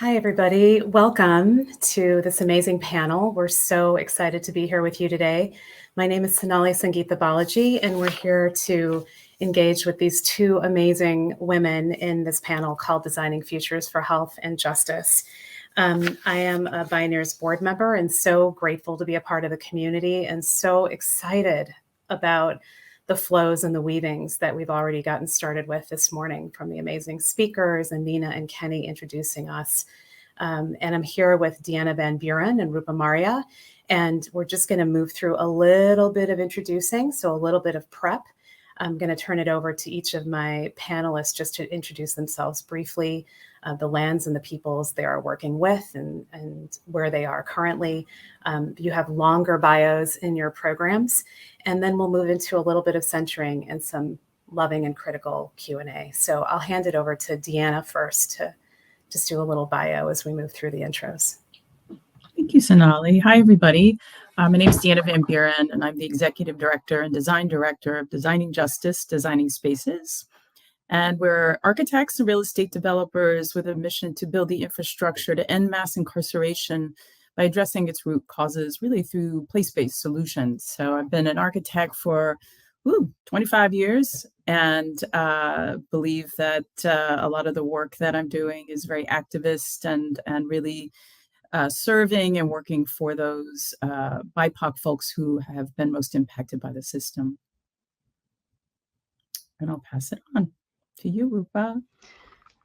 Hi, everybody. Welcome to this amazing panel. We're so excited to be here with you today. My name is Sonali Sangeeta Balajee, and we're here to engage with these two amazing women in this panel called Designing Futures for Health and Justice. I am a Bioneers board member and so grateful to be a part of the community and so excited about the flows and the weavings that we've already gotten started with this morning from the amazing speakers and Nina and Kenny introducing us. And I'm here with Deanna Van Buren and Rupa Marya, and we're just going to move through a little bit of introducing, so a little bit of prep. I'm going to turn it over to each of my panelists just to introduce themselves briefly, the lands and the peoples they are working with and where they are currently. You have longer bios in your programs, and then we'll move into a little bit of centering and some loving and critical Q&A. So I'll hand it over to Deanna first to just do a little bio as we move through the intros. Thank you, Sonali. Hi, everybody. My name is Deanna Van Buren, and I'm the Executive Director and Design Director of Designing Justice, Designing Spaces. And we're architects and real estate developers with a mission to build the infrastructure to end mass incarceration by addressing its root causes, really through place-based solutions. So I've been an architect for 25 years and believe that a lot of the work that I'm doing is very activist and really serving and working for those BIPOC folks who have been most impacted by the system. And I'll pass it on to you, Rupa.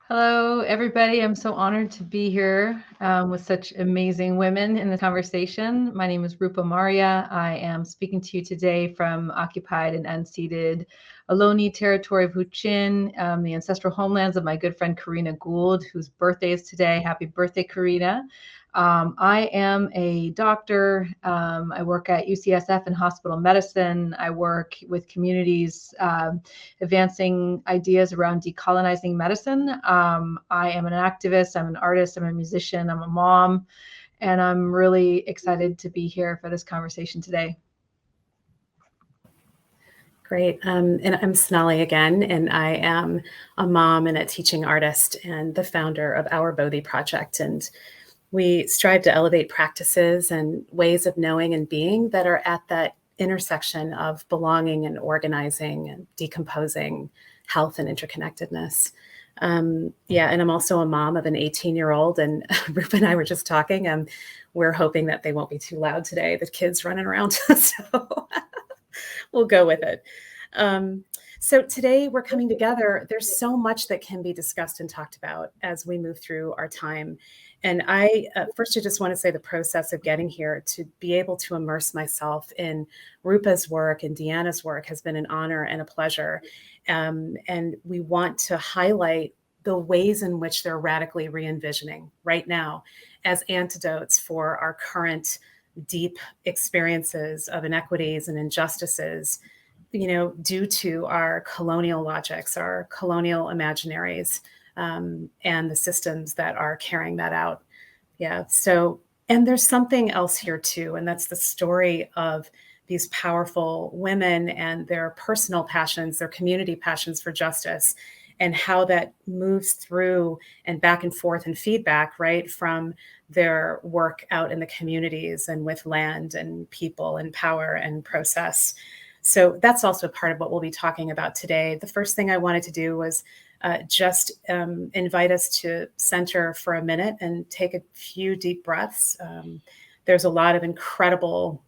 Hello, everybody. I'm so honored to be here with such amazing women in the conversation. My name is Rupa Marya. I am speaking to you today from occupied and unceded Ohlone territory of Huichin, the ancestral homelands of my good friend Karina Gould, whose birthday is today. Happy birthday, Karina. I am a doctor. I work at UCSF in hospital medicine. I work with communities advancing ideas around decolonizing medicine. I am an activist. I'm an artist. I'm a musician. I'm a mom. And I'm really excited to be here for this conversation today. Great. And I'm Sonali again, and I am a mom and a teaching artist and the founder of Our Bodhi Project. And we strive to elevate practices and ways of knowing and being that are at that intersection of belonging and organizing and decomposing health and interconnectedness. And I'm also a mom of an 18-year-old, and Rupa and I were just talking, and we're hoping that they won't be too loud today, the kids running around, so we'll go with it. So today we're coming together. There's so much that can be discussed and talked about as we move through our time. And I first, I just want to say the process of getting here to be able to immerse myself in Rupa's work and Deanna's work has been an honor and a pleasure. And we want to highlight the ways in which they're radically re-envisioning right now as antidotes for our current deep experiences of inequities and injustices, due to our colonial logics, our colonial imaginaries, and the systems that are carrying that out. Yeah. So, and there's something else here too, and that's the story of these powerful women and their personal passions, their community passions for justice, and how that moves through and back and forth and feedback, right, from their work out in the communities and with land and people and power and process. So that's also part of what we'll be talking about today. The first thing I wanted to do was just invite us to center for a minute and take a few deep breaths. There's a lot of incredible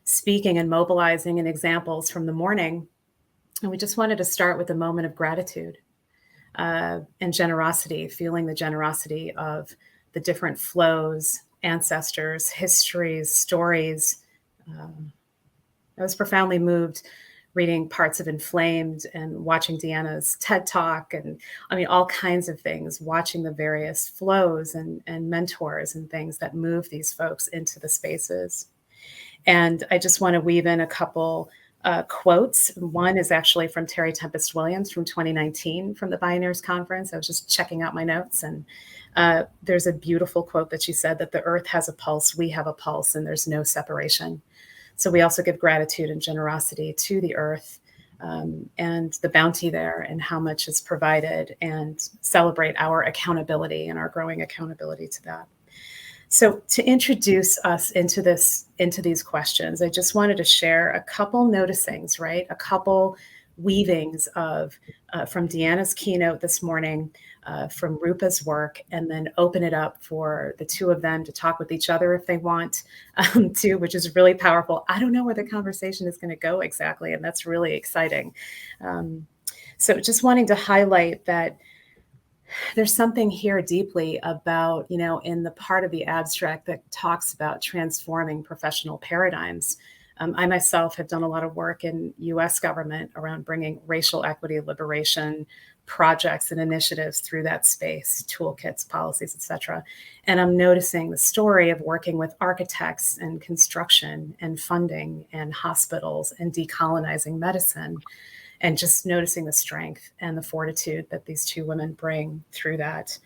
speaking and mobilizing and examples from the morning. And we just wanted to start with a moment of gratitude and generosity, feeling the generosity of the different flows, ancestors, histories, stories. I was profoundly moved reading parts of Inflamed and watching Deanna's TED Talk and all kinds of things, watching the various flows and mentors and things that move these folks into the spaces. And I just want to weave in a couple quotes. One is actually from Terry Tempest Williams from 2019 from the Bioneers Conference. I was just checking out my notes, and there's a beautiful quote that she said that the earth has a pulse, we have a pulse, and there's no separation. So we also give gratitude and generosity to the earth and the bounty there and how much is provided, and celebrate our accountability and our growing accountability to that. So to introduce us into these questions, I just wanted to share a couple noticings, right? A couple weavings of from Deanna's keynote this morning, from Rupa's work, and then open it up for the two of them to talk with each other if they want to, which is really powerful. I don't know where the conversation is going to go exactly, and that's really exciting. So just wanting to highlight that there's something here deeply about, in the part of the abstract that talks about transforming professional paradigms. I myself have done a lot of work in US government around bringing racial equity, liberation projects and initiatives through that space, toolkits, policies, et cetera. And I'm noticing the story of working with architects and construction and funding and hospitals and decolonizing medicine, and just noticing the strength and the fortitude that these two women bring through that,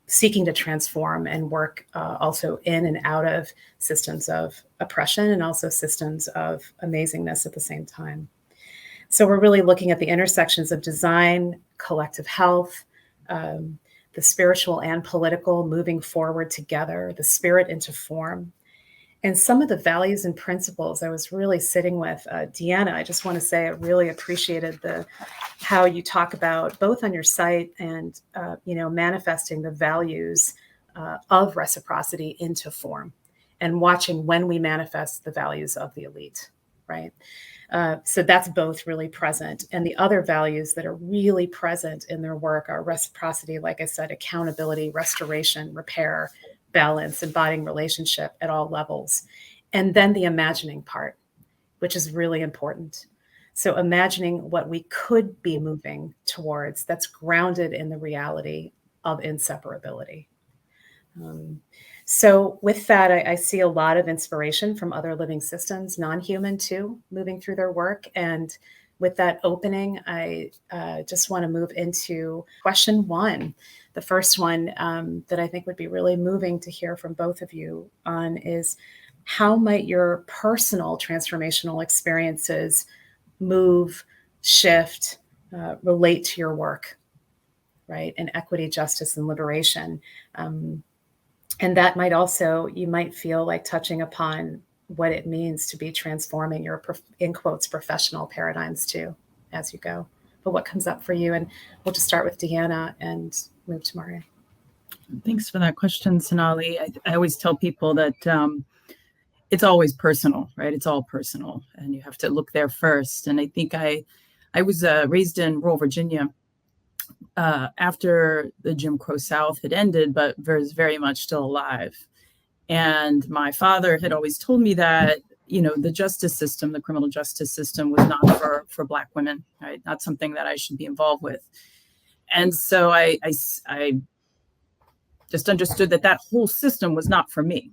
seeking to transform and work also in and out of systems of oppression and also systems of amazingness at the same time. So we're really looking at the intersections of design, collective health, the spiritual and political moving forward together, the spirit into form. And some of the values and principles I was really sitting with, Deanna, I just want to say I really appreciated how you talk about both on your site and, manifesting the values of reciprocity into form, and watching when we manifest the values of the elite, right? So that's both really present. And the other values that are really present in their work are reciprocity, like I said, accountability, restoration, repair, balance, embodying relationship at all levels. And then the imagining part, which is really important. So imagining what we could be moving towards that's grounded in the reality of inseparability. So with that, I see a lot of inspiration from other living systems, non-human too, moving through their work. And with that opening, I just want to move into question one. The first one that I think would be really moving to hear from both of you on is, how might your personal transformational experiences move, shift, relate to your work, right? And equity, justice, and liberation. And that might also, you might feel like touching upon what it means to be transforming your, in quotes, professional paradigms too, as you go. But what comes up for you? And we'll just start with Deanna and move to Marya. Thanks for that question, Sonali. I always tell people that it's always personal, right? It's all personal, and you have to look there first. And I think I was raised in rural Virginia after the Jim Crow South had ended, but was very much still alive. And my father had always told me that, the justice system, the criminal justice system, was not for Black women, right? Not something that I should be involved with. And so I just understood that whole system was not for me.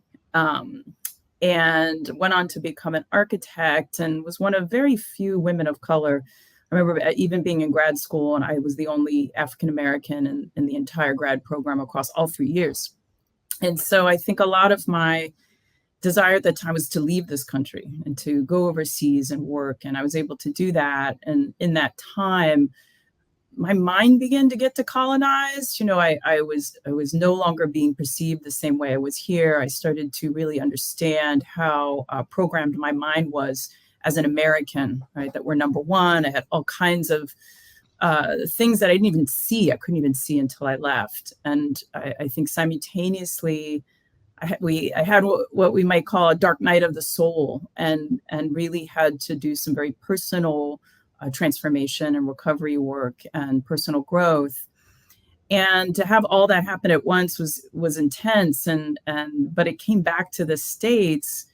And went on to become an architect, and was one of very few women of color. I remember even being in grad school, and I was the only African-American in the entire grad program across all 3 years. And so I think a lot of my desire at that time was to leave this country and to go overseas and work. And I was able to do that. And in that time, my mind began to get decolonized. I was no longer being perceived the same way I was here. I started to really understand how programmed my mind was as an American, right? That we're number one. I had all kinds of things that I didn't even see. I couldn't even see until I left. And I think simultaneously, I had what we might call a dark night of the soul, and really had to do some very personal transformation and recovery work and personal growth. And to have all that happen at once was intense. But it came back to the States,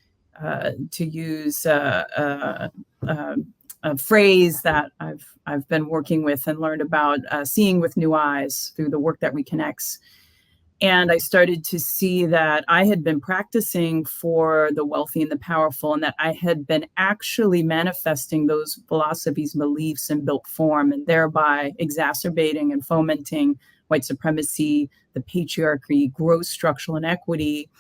to use a phrase that I've been working with and learned about, seeing with new eyes through the work that reconnects. And I started to see that I had been practicing for the wealthy and the powerful, and that I had been actually manifesting those philosophies, beliefs in built form, and thereby exacerbating and fomenting white supremacy, the patriarchy, gross structural inequity.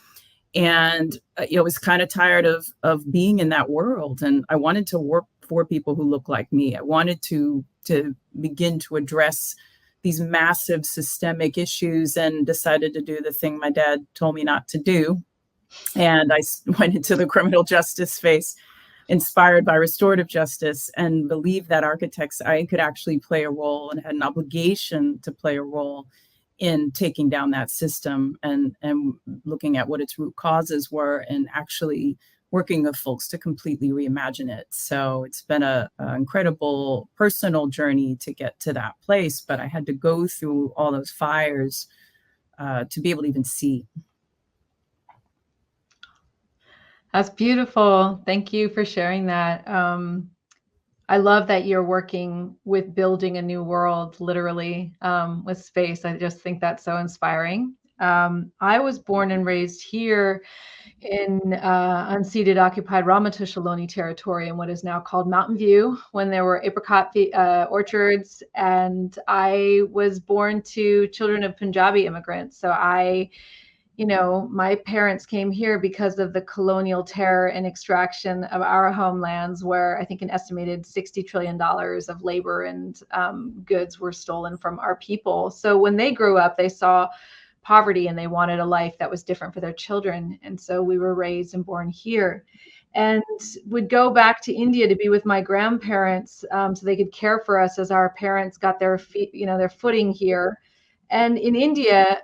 And I was kind of tired of being in that world. And I wanted to work for people who look like me. I wanted to begin to address these massive systemic issues, and decided to do the thing my dad told me not to do. And I went into the criminal justice space, inspired by restorative justice, and believed that architects, I could actually play a role and had an obligation to play a role in taking down that system and looking at what its root causes were, and actually working with folks to completely reimagine it. So it's been an incredible personal journey to get to that place, but I had to go through all those fires to be able to even see. That's beautiful. Thank you for sharing that. I love that you're working with building a new world, literally, with space. I just think that's so inspiring. I was born and raised here in unceded occupied Ramaytush Ohlone territory in what is now called Mountain View, when there were apricot orchards. And I was born to children of Punjabi immigrants. So my parents came here because of the colonial terror and extraction of our homelands, where I think an estimated $60 trillion of labor and goods were stolen from our people. So when they grew up, they saw poverty and they wanted a life that was different for their children. And so we were raised and born here, and would go back to India to be with my grandparents so they could care for us as our parents got their feet, their footing here. And in India,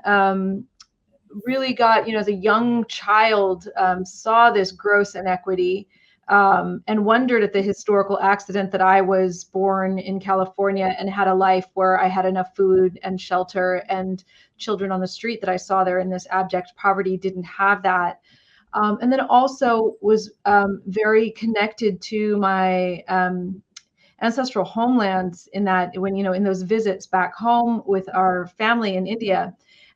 really got, as a young child, saw this gross inequity, and wondered at the historical accident that I was born in California and had a life where I had enough food and shelter, and children on the street that I saw there in this abject poverty didn't have that. And then also was very connected to my ancestral homelands, in that when, in those visits back home with our family in India,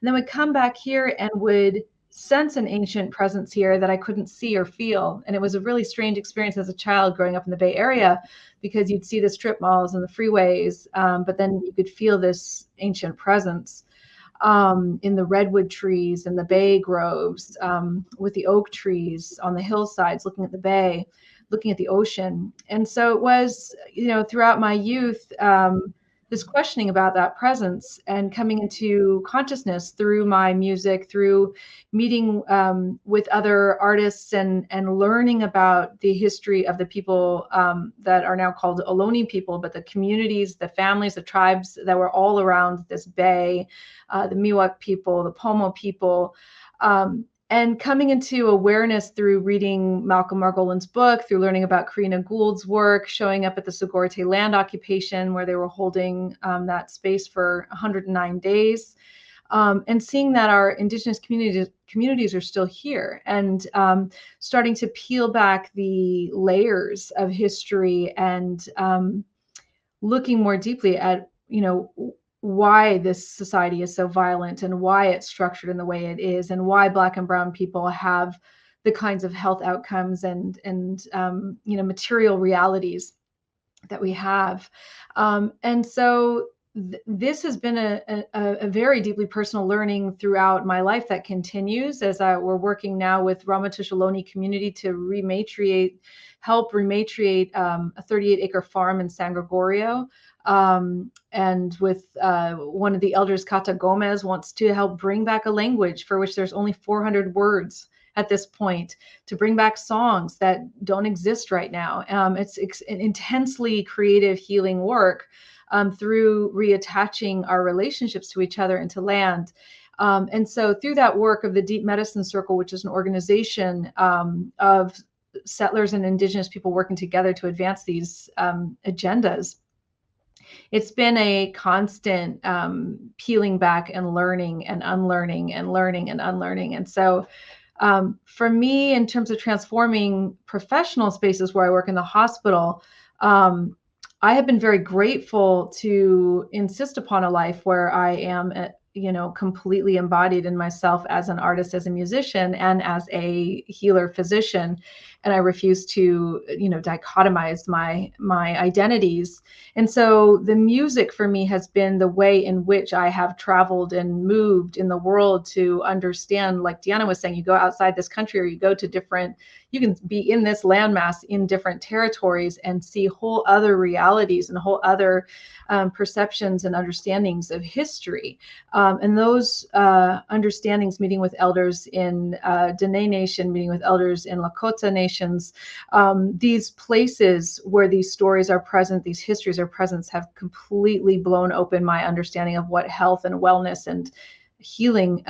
and then would come back here and would sense an ancient presence here that I couldn't see or feel. And it was a really strange experience as a child growing up in the Bay Area, because you'd see the strip malls and the freeways, but then you could feel this ancient presence in the redwood trees and the bay groves, with the oak trees on the hillsides, looking at the bay, looking at the ocean. And so it was, throughout my youth, this questioning about that presence, and coming into consciousness through my music, through meeting with other artists, and learning about the history of the people that are now called Ohlone people, but the communities, the families, the tribes that were all around this bay, the Miwok people, the Pomo people, and coming into awareness through reading Malcolm Margolin's book, through learning about Karina Gould's work, showing up at the Sogorea land occupation where they were holding that space for 109 days, and seeing that our Indigenous communities are still here, and starting to peel back the layers of history, and looking more deeply at, why this society is so violent, and why it's structured in the way it is, and why Black and Brown people have the kinds of health outcomes and material realities that we have. And so this has been a very deeply personal learning throughout my life that continues as we're working now with Ramaytush Ohlone community to help rematriate a 38-acre farm in San Gregorio. And with one of the elders, Kata Gomez, wants to help bring back a language for which there's only 400 words at this point, to bring back songs that don't exist right now. It's an intensely creative healing work through reattaching our relationships to each other and to land. And so through that work of the Deep Medicine Circle, which is an organization of settlers and Indigenous people working together to advance these agendas, it's been a constant peeling back and learning and unlearning and learning and unlearning. And so for me, in terms of transforming professional spaces where I work in the hospital, I have been very grateful to insist upon a life where I am, completely embodied in myself as an artist, as a musician, and as a healer physician. and I refuse to, dichotomize my identities. And so the music for me has been the way in which I have traveled and moved in the world to understand, like Deanna was saying, you go outside this country, or you go to you can be in this landmass in different territories and see whole other realities and whole other perceptions and understandings of history. And those understandings, meeting with elders in Dene Nation, meeting with elders in Lakota nations, these places where these stories are present, these histories are present, have completely blown open my understanding of what health and wellness and healing,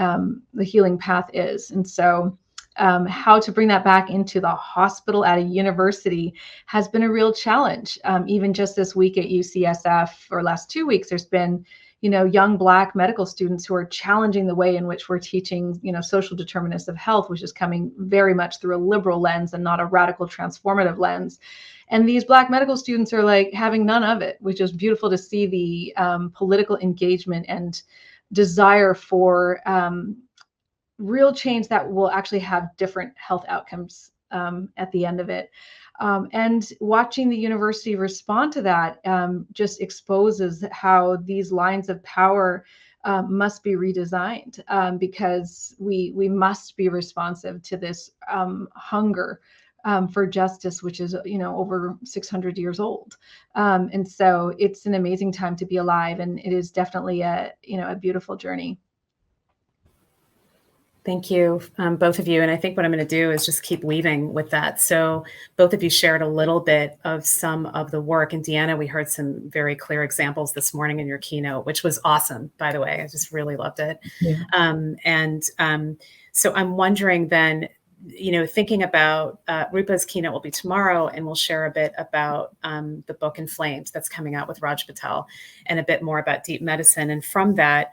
the healing path is. And so how to bring that back into the hospital at a university has been a real challenge. Even just this week at UCSF, or last 2 weeks, there's been young Black medical students who are challenging the way in which we're teaching, social determinants of health, which is coming very much through a liberal lens and not a radical transformative lens. And these Black medical students are like having none of it, which is beautiful to see the political engagement and desire for real change that will actually have different health outcomes at the end of it. And watching the university respond to that just exposes how these lines of power must be redesigned, because we must be responsive to this hunger for justice, which is over 600 years old. And so it's an amazing time to be alive, and it is definitely a beautiful journey. Thank you, both of you. And I think what I'm going to do is just keep weaving with that. So both of you shared a little bit of some of the work. And Deanna, we heard some very clear examples this morning in your keynote, which was awesome, by the way. I just really loved it. Yeah. So I'm wondering then, thinking about Rupa's keynote will be tomorrow, and we'll share a bit about the book Inflamed that's coming out with Raj Patel, and a bit more about deep medicine. And from that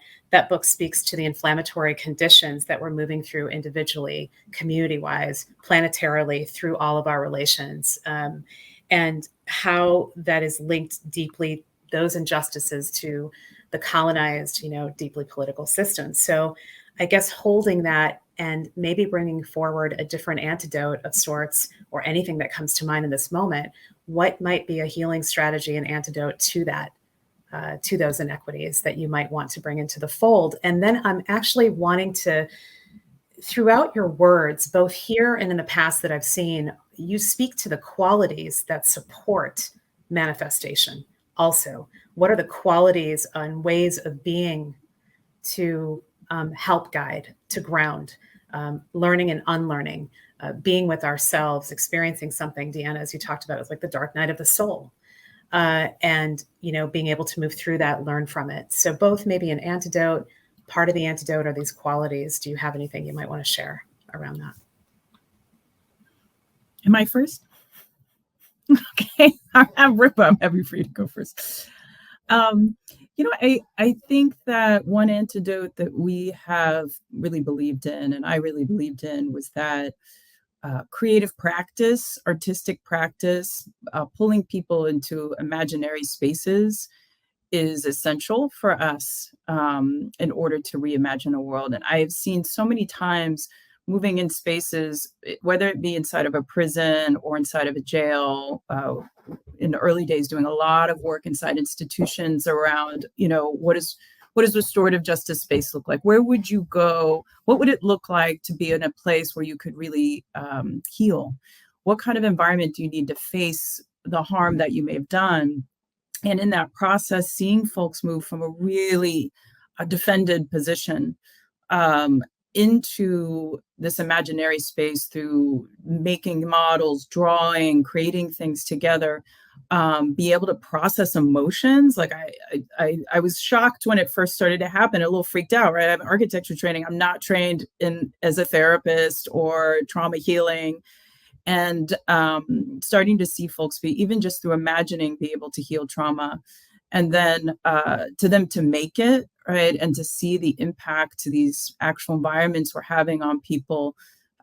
book speaks to the inflammatory conditions that we're moving through individually, community-wise, planetarily, through all of our relations, and how that is linked deeply, those injustices, to the colonized, deeply political systems. So I guess holding that and maybe bringing forward a different antidote of sorts, or anything that comes to mind in this moment, what might be a healing strategy and antidote to that, to those inequities that you might want to bring into the fold. And then I'm actually wanting to, throughout your words, both here and in the past that I've seen, you speak to the qualities that support manifestation. Also, what are the qualities and ways of being to help guide, to ground, learning and unlearning, being with ourselves, experiencing something, Deanna, as you talked about, it was like the dark night of the soul. And, being able to move through that, learn from it. So both maybe an antidote, part of the antidote are these qualities. Do you have anything you might want to share around that? Am I first? Okay, I'm Rupa. I'm happy for you to go first. I think that one antidote that we have really believed in, and I really believed in, was that creative practice, artistic practice, pulling people into imaginary spaces is essential for us in order to reimagine a world. And I've seen so many times moving in spaces, whether it be inside of a prison or inside of a jail, in the early days, doing a lot of work inside institutions around, what does restorative justice space look like? Where would you go? What would it look like to be in a place where you could really heal? What kind of environment do you need to face the harm that you may have done? And in that process, seeing folks move from a really defended position into this imaginary space through making models, drawing, creating things together, be able to process emotions. Like I was shocked when it first started to happen, a little freaked out, right? I have architecture training. I'm not trained as a therapist or trauma healing. And starting to see folks even just through imagining, be able to heal trauma, and then to them to make it, right, and to see the impact to these actual environments we're having on people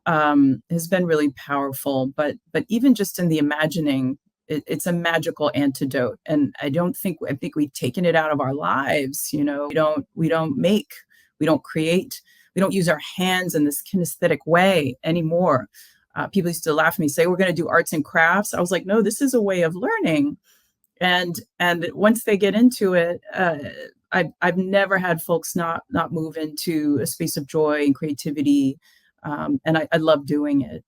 has been really powerful. But even just in the imagining, it's a magical antidote. And I think we've taken it out of our lives. We don't make, we don't create, we don't use our hands in this kinesthetic way anymore. People used to laugh at me, say, we're going to do arts and crafts. I was like, no, this is a way of learning. And once they get into it, I've never had folks not move into a space of joy and creativity. And I love doing it.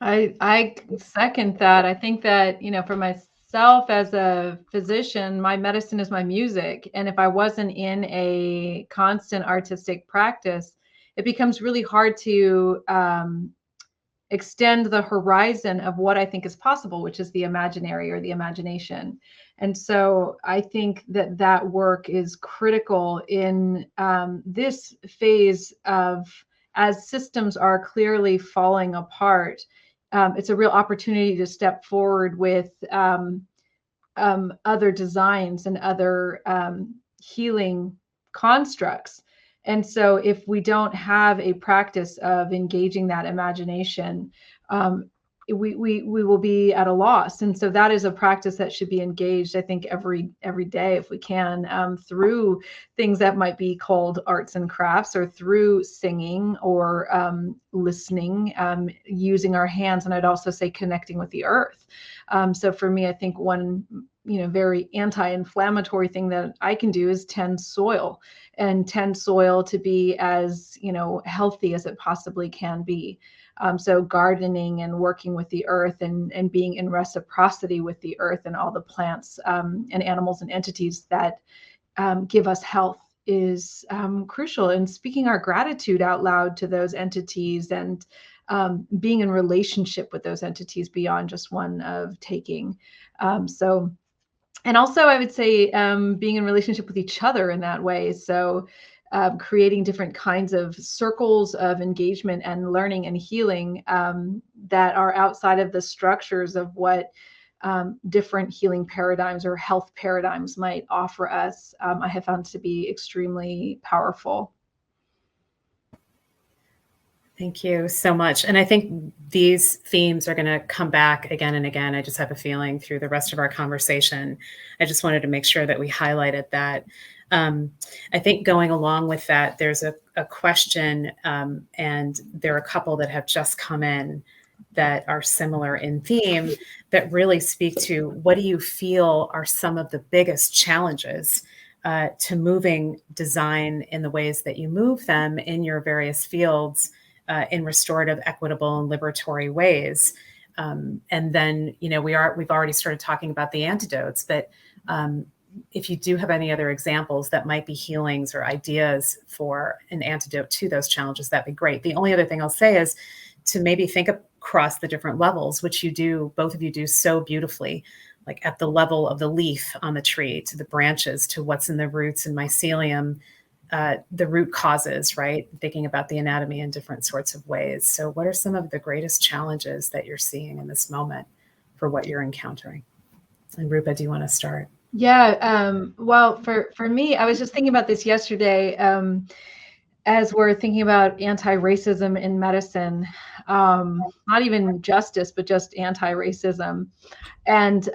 I second that. I think that, for myself as a physician, my medicine is my music. And if I wasn't in a constant artistic practice, it becomes really hard to extend the horizon of what I think is possible, which is the imaginary or the imagination. And so I think that work is critical in this phase of, as systems are clearly falling apart. It's a real opportunity to step forward with other designs and other healing constructs. And so if we don't have a practice of engaging that imagination, we will be at a loss. And so that is a practice that should be engaged, I think, every day, if we can, through things that might be called arts and crafts, or through singing, or listening, using our hands. And I'd also say connecting with the earth. So for me, I think one very anti-inflammatory thing that I can do is tend soil, and tend soil to be as healthy as it possibly can be. So gardening and working with the earth, and being in reciprocity with the earth and all the plants and animals and entities that give us health is crucial. And speaking our gratitude out loud to those entities, and being in relationship with those entities beyond just one of taking. And also I would say being in relationship with each other in that way. So creating different kinds of circles of engagement and learning and healing that are outside of the structures of what different healing paradigms or health paradigms might offer us, I have found to be extremely powerful. Thank you so much. And I think these themes are going to come back again and again. I just have a feeling through the rest of our conversation. I just wanted to make sure that we highlighted that. I think going along with that, there's a question, and there are a couple that have just come in that are similar in theme, that really speak to, what do you feel are some of the biggest challenges to moving design in the ways that you move them in your various fields, in restorative, equitable, and liberatory ways. And then, we've already started talking about the antidotes, but if you do have any other examples that might be healings or ideas for an antidote to those challenges, that'd be great. The only other thing I'll say is to maybe think across the different levels, which you do, both of you do so beautifully, like at the level of the leaf on the tree, to the branches, to what's in the roots and mycelium, the root causes, right? Thinking about the anatomy in different sorts of ways. So what are some of the greatest challenges that you're seeing in this moment for what you're encountering? And Rupa, do you want to start? Yeah. Well, for me, I was just thinking about this yesterday, as we're thinking about anti-racism in medicine, not even justice, but just anti-racism. And,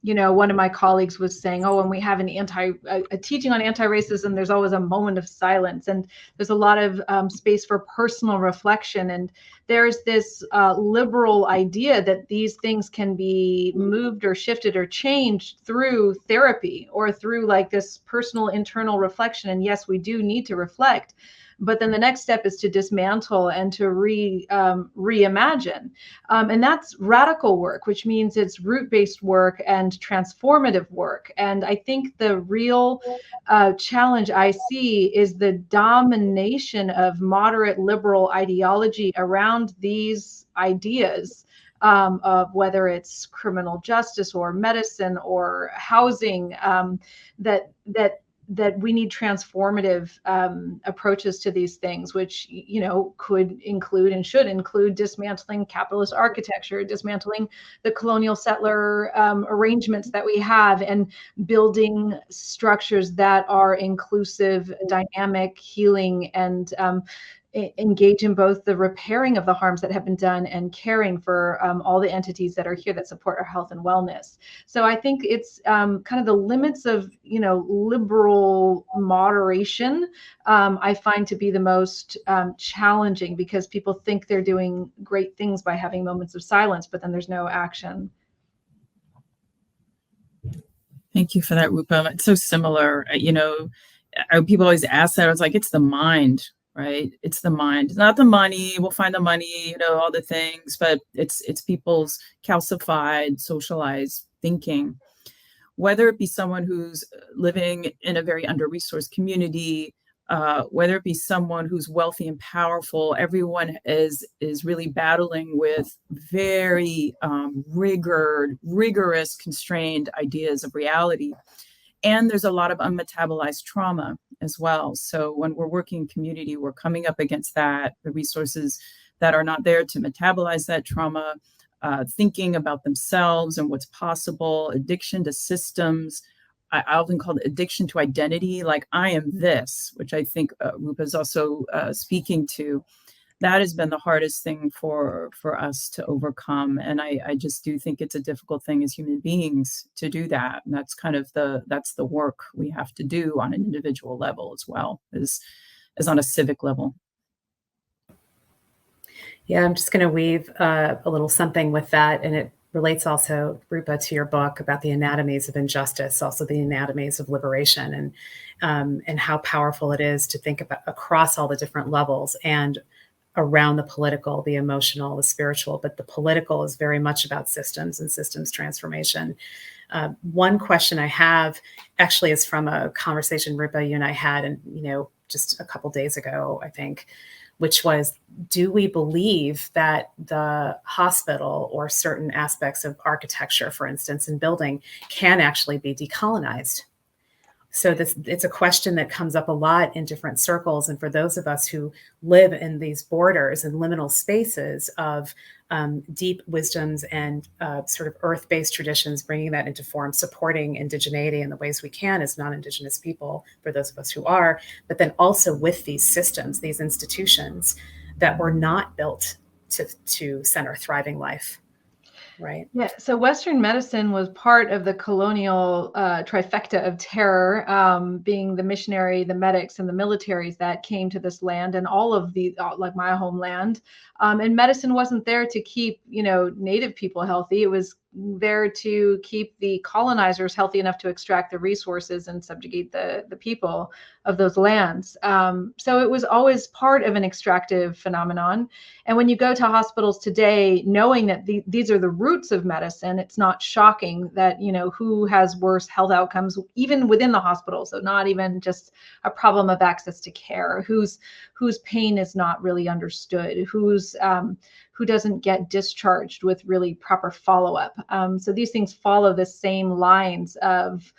one of my colleagues was saying, when we have a teaching on anti-racism, there's always a moment of silence, and there's a lot of space for personal reflection. And there's this liberal idea that these things can be moved or shifted or changed through therapy, or through like this personal internal reflection. And yes, we do need to reflect. But then the next step is to dismantle and to reimagine. And that's radical work, which means it's root-based work and transformative work. And I think the real challenge I see is the domination of moderate liberal ideology around these ideas, of whether it's criminal justice or medicine or housing, that we need transformative approaches to these things, which, could include and should include dismantling capitalist architecture, dismantling the colonial settler arrangements that we have, and building structures that are inclusive, dynamic, healing, and engage in both the repairing of the harms that have been done and caring for all the entities that are here that support our health and wellness. So I think it's kind of the limits of, liberal moderation, I find to be the most challenging, because people think they're doing great things by having moments of silence, but then there's no action. Thank you for that, Rupa. It's so similar. People always ask that. I was like, it's the mind, right? It's the mind. It's not the money. We'll find the money, all the things, but it's people's calcified, socialized thinking. Whether it be someone who's living in a very under-resourced community, whether it be someone who's wealthy and powerful, everyone is really battling with very rigorous, constrained ideas of reality. And there's a lot of unmetabolized trauma as well. So when we're working in community, we're coming up against that, the resources that are not there to metabolize that trauma, thinking about themselves and what's possible, addiction to systems. I often call it addiction to identity, like I am this, which I think Rupa is also speaking to. That has been the hardest thing for us to overcome. And I just do think it's a difficult thing as human beings to do that. And that's kind of that's the work we have to do on an individual level as well as on a civic level. Yeah, I'm just going to weave a little something with that. And it relates also, Rupa, to your book about the anatomies of injustice, also the anatomies of liberation, and how powerful it is to think about across all the different levels and around the political, the emotional, the spiritual, but the political is very much about systems and systems transformation. One question I have actually is from a conversation, Rupa, you and I had, and just a couple days ago, I think, which was, do we believe that the hospital or certain aspects of architecture, for instance, in building, can actually be decolonized? So it's a question that comes up a lot in different circles. And for those of us who live in these borders and liminal spaces of deep wisdoms and sort of earth-based traditions, bringing that into form, supporting indigeneity in the ways we can as non-Indigenous people, for those of us who are, but then also with these systems, these institutions that were not built to center thriving life. Right. Yeah. So Western medicine was part of the colonial trifecta of terror, being the missionary, the medics, and the militaries that came to this land, and all of the, like my homeland. And medicine wasn't there to keep, Native people healthy. It was there to keep the colonizers healthy enough to extract the resources and subjugate the people of those lands. So it was always part of an extractive phenomenon. And when you go to hospitals today, knowing that these are the roots of medicine, it's not shocking that, who has worse health outcomes, even within the hospital. So not even just a problem of access to care, whose pain is not really understood, who doesn't get discharged with really proper follow-up. So these things follow the same lines of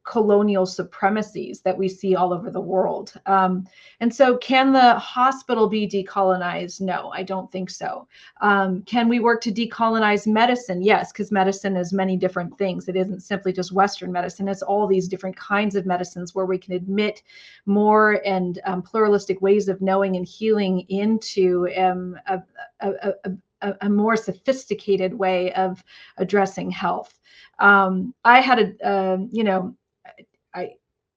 colonial supremacies that we see all over the world. And so can the hospital be decolonized? No, I don't think so. Can we work to decolonize medicine? Yes, because medicine is many different things. It isn't simply just Western medicine. It's all these different kinds of medicines where we can admit more and pluralistic ways of knowing and healing into a more sophisticated way of addressing health. I had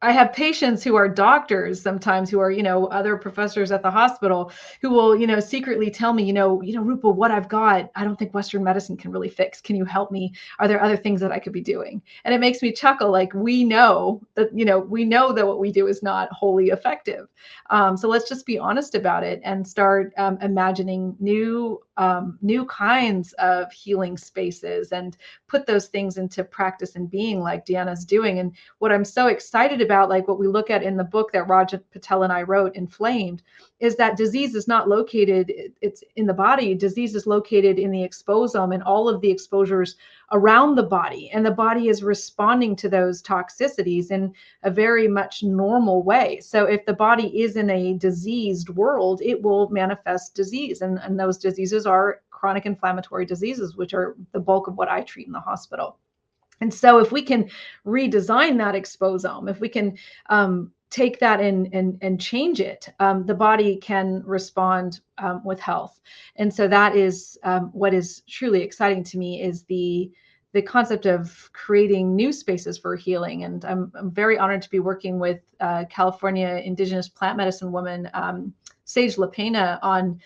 I have patients who are doctors sometimes, who are, other professors at the hospital, who will, secretly tell me, Rupa, what I've got, I don't think Western medicine can really fix. Can you help me? Are there other things that I could be doing? And it makes me chuckle. Like, we know that what we do is not wholly effective. So let's just be honest about it and start imagining new kinds of healing spaces and put those things into practice and being, like Deanna's doing. And what I'm so excited about, like what we look at in the book that Rajat Patel and I wrote, Inflamed, is that disease is not located, it's in the body. Disease is located in the exposome and all of the exposures around the body. And the body is responding to those toxicities in a very much normal way. So if the body is in a diseased world, it will manifest disease. And those diseases are chronic inflammatory diseases, which are the bulk of what I treat in the hospital. And so if we can redesign that exposome, if we can take that and change it, the body can respond with health. And so that is what is truly exciting to me, is the concept of creating new spaces for healing. And I'm very honored to be working with California Indigenous plant medicine woman, Sage LaPena, on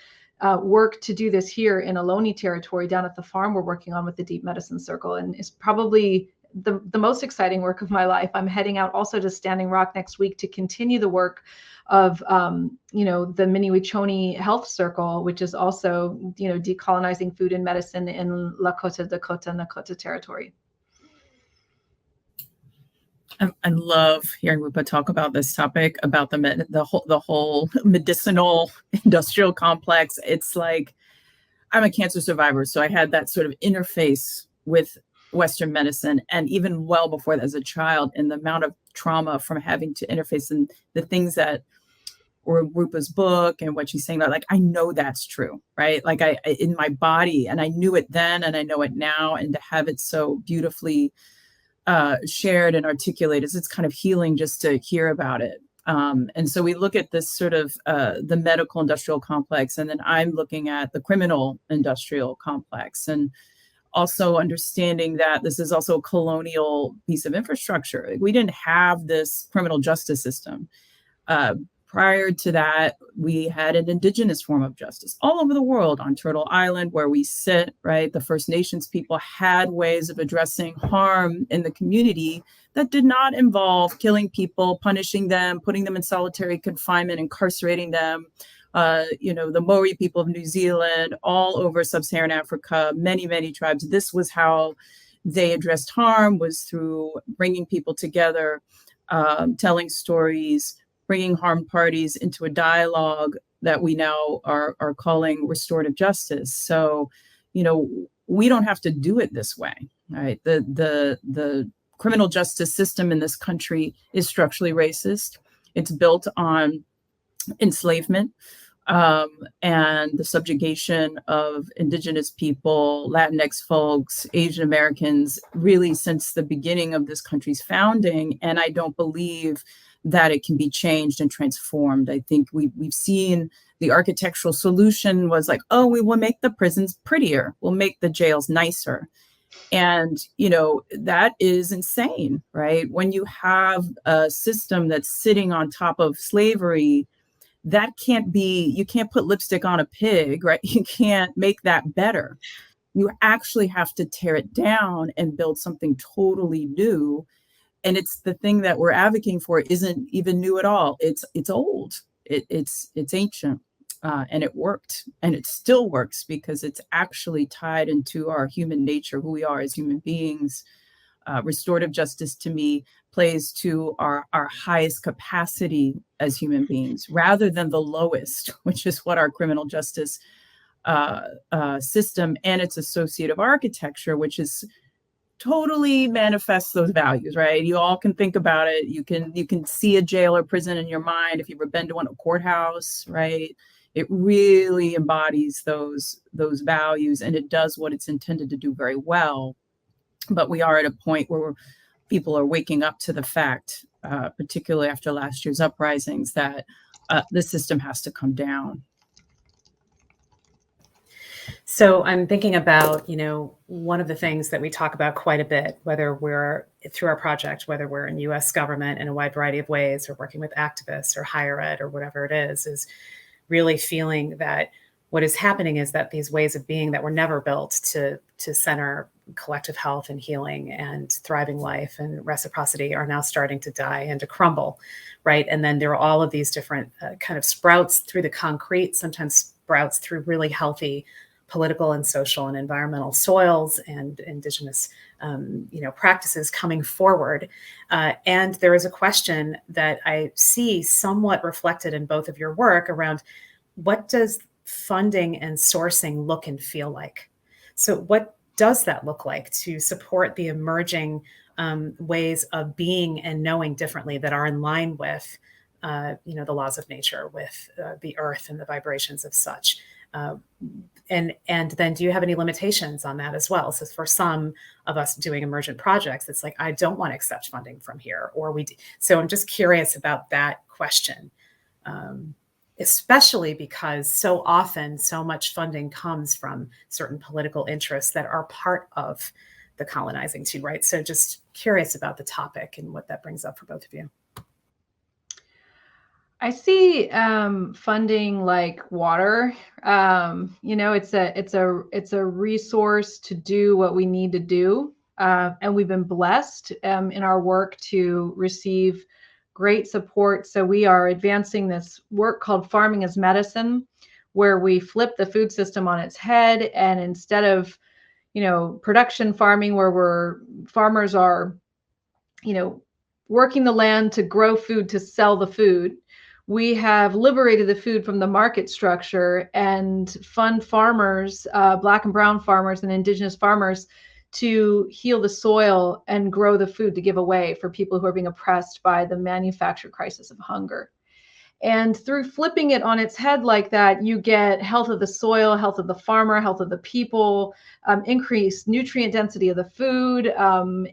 work to do this here in Ohlone territory down at the farm we're working on with the Deep Medicine Circle. And it's probably the most exciting work of my life. I'm heading out also to Standing Rock next week to continue the work of, the Miniwichoni Health Circle, which is also, decolonizing food and medicine in Lakota, Dakota, Nakota territory. I love hearing Rupa talk about this topic, about the whole medicinal industrial complex. It's like, I'm a cancer survivor, so I had that sort of interface with Western medicine, and even well before that as a child, and the amount of trauma from having to interface, and the things that were Rupa's book and what she's saying about, like, I know that's true, right? Like, I in my body, and I knew it then and I know it now, and to have it so beautifully shared and articulated, it's kind of healing just to hear about it. And so we look at this sort of the medical industrial complex, and then I'm looking at the criminal industrial complex, and also understanding that this is also a colonial piece of infrastructure. We didn't have this criminal justice system. Prior to that, we had an indigenous form of justice all over the world. On Turtle Island, where we sit, right, the First Nations people had ways of addressing harm in the community that did not involve killing people, punishing them, putting them in solitary confinement, incarcerating them. The Maori people of New Zealand, all over sub-Saharan Africa, many, many tribes. This was how they addressed harm, was through bringing people together, telling stories, bringing harmed parties into a dialogue that we now are calling restorative justice. So, we don't have to do it this way, right? The criminal justice system in this country is structurally racist. It's built on enslavement and the subjugation of indigenous people, Latinx folks, Asian Americans, really since the beginning of this country's founding. And I don't believe that it can be changed and transformed. I think we've seen the architectural solution was like, oh, we will make the prisons prettier. We'll make the jails nicer. And, that is insane, right? When you have a system that's sitting on top of slavery, that can't be, you can't put lipstick on a pig, right? You can't make that better. You actually have to tear it down and build something totally new. And it's the thing that we're advocating for isn't even new at all. It's old. It's ancient, and it worked, and it still works because it's actually tied into our human nature, who we are as human beings. Restorative justice, to me, plays to our highest capacity as human beings rather than the lowest, which is what our criminal justice system and its associative architecture, which is totally manifests those values, right? You all can think about it. You can see a jail or prison in your mind if you've ever been to a courthouse, right? It really embodies those values, and it does what it's intended to do very well. But we are at a point where people are waking up to the fact, particularly after last year's uprisings, that the system has to come down. So I'm thinking about, one of the things that we talk about quite a bit, whether we're through our project, whether we're in U.S. government in a wide variety of ways, or working with activists or higher ed or whatever it is really feeling that what is happening is that these ways of being that were never built to center collective health and healing and thriving life and reciprocity are now starting to die and to crumble, right? And then there are all of these different kind of sprouts through the concrete, sometimes sprouts through really healthy political and social and environmental soils and indigenous, practices coming forward. And there is a question that I see somewhat reflected in both of your work around what does funding and sourcing look and feel like? So what does that look like to support the emerging ways of being and knowing differently that are in line with, the laws of nature, with the earth and the vibrations of such? And then do you have any limitations on that as well? So for some of us doing emergent projects, it's like, I don't want to accept funding from here, or we do. So I'm just curious about that question, especially because so often so much funding comes from certain political interests that are part of the colonizing too, right? So just curious about the topic and what that brings up for both of you. I see funding like water. It's a resource to do what we need to do, and we've been blessed in our work to receive great support. So we are advancing this work called Farming as Medicine, where we flip the food system on its head, and instead of production farming, where farmers are working the land to grow food to sell the food, we have liberated the food from the market structure and fund farmers, Black and brown farmers and indigenous farmers, to heal the soil and grow the food to give away for people who are being oppressed by the manufactured crisis of hunger. And through flipping it on its head like that, you get health of the soil, health of the farmer, health of the people, increased nutrient density of the food,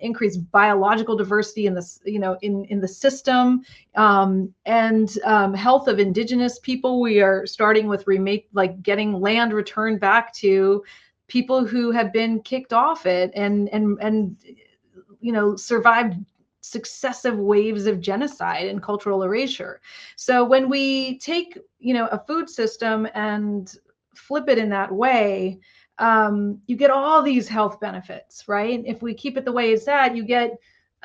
increased biological diversity in the in the system, and health of indigenous people. We are starting with getting land returned back to people who have been kicked off it and survived successive waves of genocide and cultural erasure. So when we take, a food system and flip it in that way, you get all these health benefits, right? If we keep it the way it's at, you get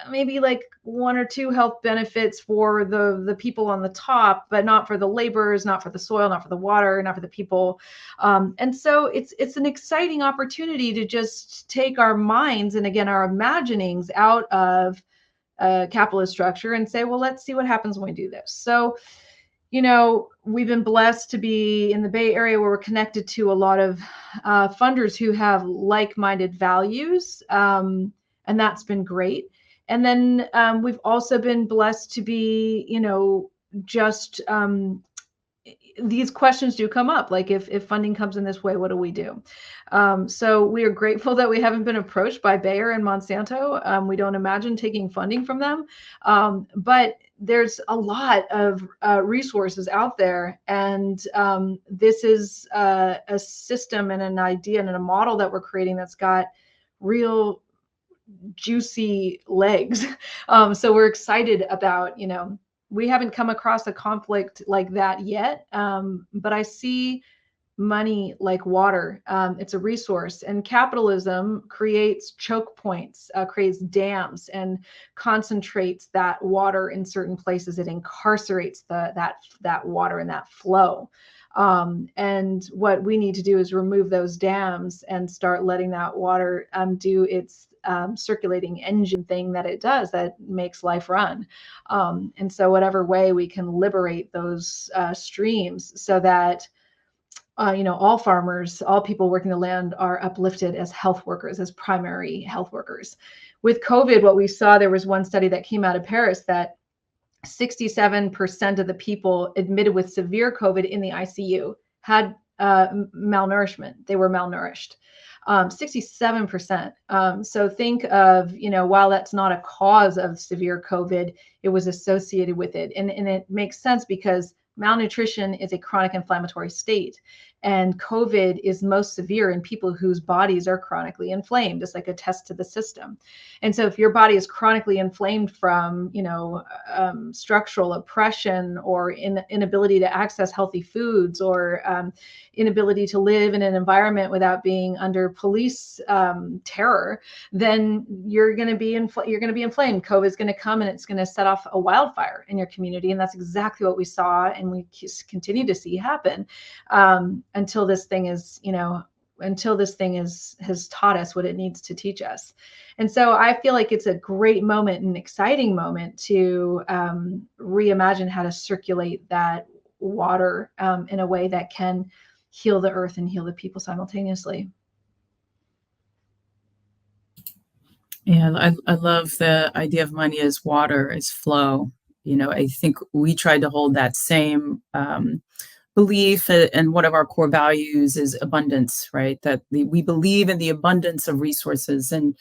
maybe like one or two health benefits for the people on the top, but not for the laborers, not for the soil, not for the water, not for the people. And so it's an exciting opportunity to just take our minds and, again, our imaginings out of capitalist structure and say, well, let's see what happens when we do this. So, we've been blessed to be in the Bay Area, where we're connected to a lot of funders who have like-minded values, and that's been great. And then we've also been blessed to be, just these questions do come up, like if funding comes in this way, what do we do? So we are grateful that we haven't been approached by Bayer and Monsanto. We don't imagine taking funding from them, but there's a lot of resources out there, and this is a system and an idea and a model that we're creating that's got real juicy legs. So we're excited about, we haven't come across a conflict like that yet, but I see money like water. It's a resource, and capitalism creates choke points, creates dams, and concentrates that water in certain places. It incarcerates that water and that flow. And what we need to do is remove those dams and start letting that water do its circulating engine thing that it does, that makes life run. And so whatever way we can liberate those streams, so that all farmers, all people working the land are uplifted as health workers, as primary health workers. With COVID, what we saw, there was one study that came out of Paris that 67% of the people admitted with severe COVID in the ICU had malnourishment. They were malnourished. 67%. So think of, while that's not a cause of severe COVID, it was associated with it. And it makes sense, because malnutrition is a chronic inflammatory state. And COVID is most severe in people whose bodies are chronically inflamed. It's like a test to the system. And so if your body is chronically inflamed from, structural oppression, or inability to access healthy foods, or inability to live in an environment without being under police terror, then you're going to be inflamed. COVID is going to come, and it's going to set off a wildfire in your community. And that's exactly what we saw, and we continue to see happen, until this thing is, has taught us what it needs to teach us. And so I feel like it's a great moment, an exciting moment, to reimagine how to circulate that water in a way that can heal the earth and heal the people simultaneously. Yeah, I love the idea of money as water, as flow. I think we tried to hold that same belief and one of our core values is abundance, right? That we believe in the abundance of resources. And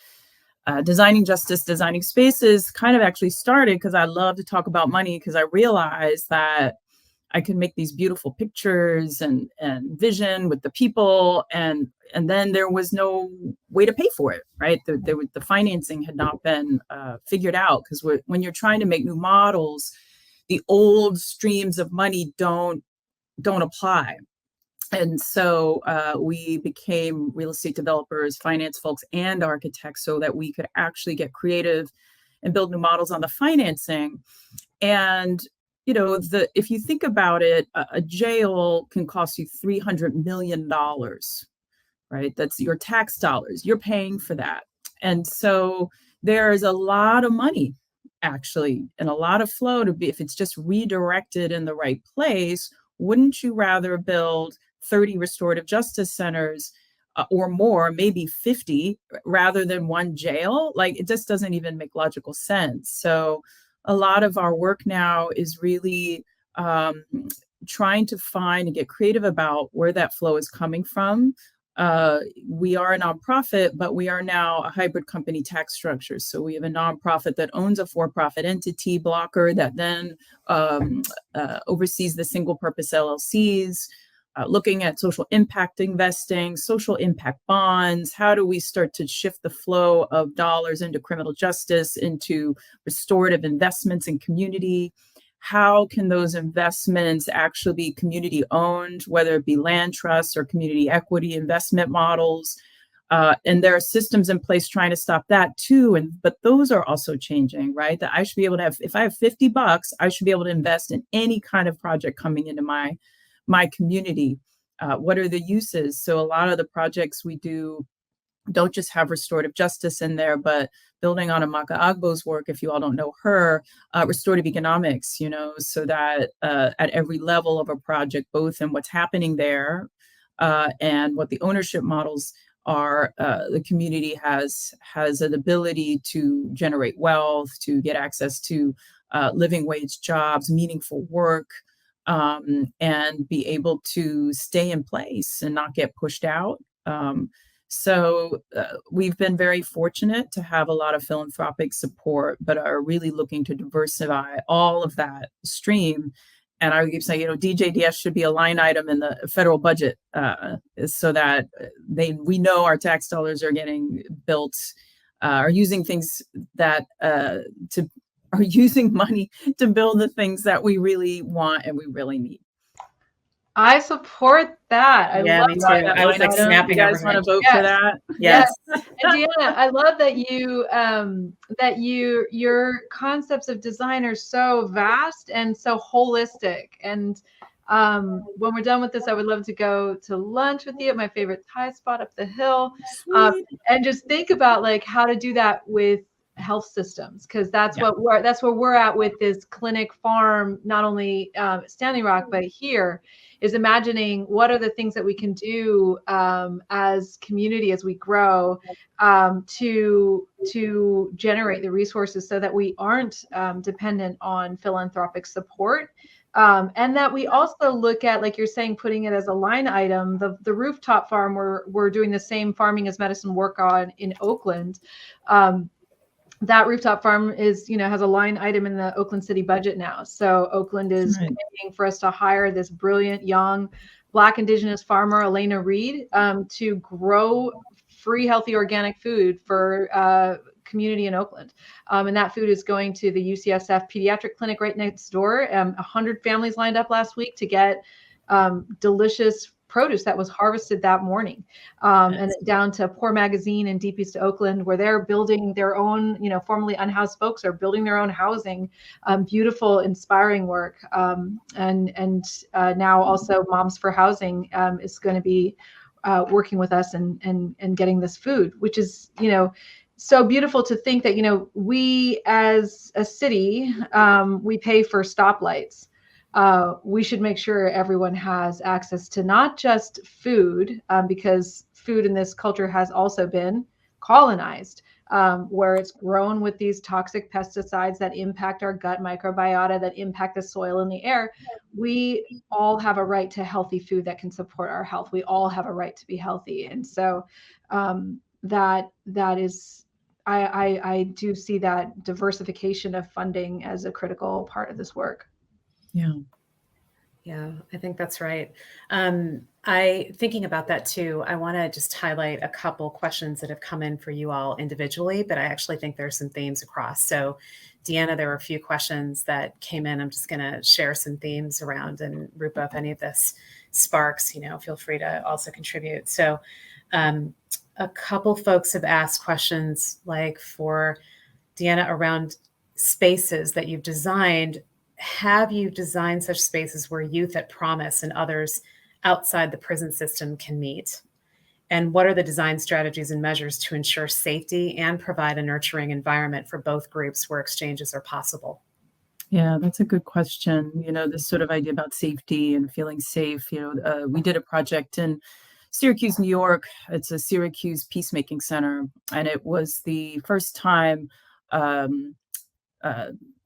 designing justice, designing spaces kind of actually started because I love to talk about money, because I realized that I can make these beautiful pictures and vision with the people, and then there was no way to pay for it, right? The financing had not been figured out, because when you're trying to make new models, the old streams of money don't apply. And so we became real estate developers, finance folks, and architects, so that we could actually get creative and build new models on the financing. And if you think about it, a jail can cost you $300 million, right? That's your tax dollars. You're paying for that. And so there's a lot of money, actually, and a lot of flow to be, if it's just redirected in the right place. Wouldn't you rather build 30 restorative justice centers or more, maybe 50, rather than one jail? Like, it just doesn't even make logical sense. So a lot of our work now is really trying to find and get creative about where that flow is coming from. We are a nonprofit, but we are now a hybrid company tax structure. So we have a nonprofit that owns a for-profit entity, Blocker, that then oversees the single purpose LLCs, looking at social impact investing, social impact bonds. How do we start to shift the flow of dollars into criminal justice, into restorative investments in community? How can those investments actually be community owned, whether it be land trusts or community equity investment models? And there are systems in place trying to stop that too. But those are also changing, right? That I should be able to have, if I have $50, I should be able to invest in any kind of project coming into my community. What are the uses? So a lot of the projects we do don't just have restorative justice in there, but building on Amaka Agbo's work, if you all don't know her, restorative economics, so that at every level of a project, both in what's happening there and what the ownership models are, the community has an ability to generate wealth, to get access to living wage jobs, meaningful work, and be able to stay in place and not get pushed out. So we've been very fortunate to have a lot of philanthropic support, but are really looking to diversify all of that stream. And I keep saying, DJDS should be a line item in the federal budget, so that we know our tax dollars are getting built, are using things that are using money to build the things that we really want and we really need. I support that. I love me too. that. I was like snapping. You guys want to vote for that? Yes. And Deanna, I love that your concepts of design are so vast and so holistic. And when we're done with this, I would love to go to lunch with you at my favorite Thai spot up the hill, and just think about like how to do that with health systems, because that's where we're at with this clinic farm, not only Standing Rock, but here is imagining what are the things that we can do as community, as we grow, to generate the resources so that we aren't dependent on philanthropic support. And that we also look at, like you're saying, putting it as a line item. The rooftop farm, we're doing the same farming as medicine work on in Oakland. That rooftop farm has a line item in the Oakland City budget now. So Oakland is paying for us to hire this brilliant young Black Indigenous farmer, Elena Reed, to grow free, healthy, organic food for community in Oakland. And that food is going to the UCSF pediatric clinic right next door. 100 families lined up last week to get delicious produce that was harvested that morning, and down to Poor Magazine in Deep East Oakland, where they're building their own, formerly unhoused folks are building their own housing. Beautiful, inspiring work. And now also Moms for Housing is going to be working with us and getting this food, which is, so beautiful to think that, we as a city, we pay for stoplights. We should make sure everyone has access to not just food, because food in this culture has also been colonized, where it's grown with these toxic pesticides that impact our gut microbiota, that impact the soil and the air. We all have a right to healthy food that can support our health. We all have a right to be healthy. And so that is, I do see that diversification of funding as a critical part of this work. Yeah. Yeah, I think that's right. Thinking about that too, I want to just highlight a couple questions that have come in for you all individually, but I actually think there's some themes across. So, Deanna, there were a few questions that came in. I'm just going to share some themes around, and Rupa, if any of this sparks, feel free to also contribute. So, a couple folks have asked questions like for Deanna around spaces that you've designed. Have you designed such spaces where youth at Promise and others outside the prison system can meet? And what are the design strategies and measures to ensure safety and provide a nurturing environment for both groups where exchanges are possible? Yeah, that's a good question. This sort of idea about safety and feeling safe. We did a project in Syracuse, New York. It's a Syracuse peacemaking center, and it was the first time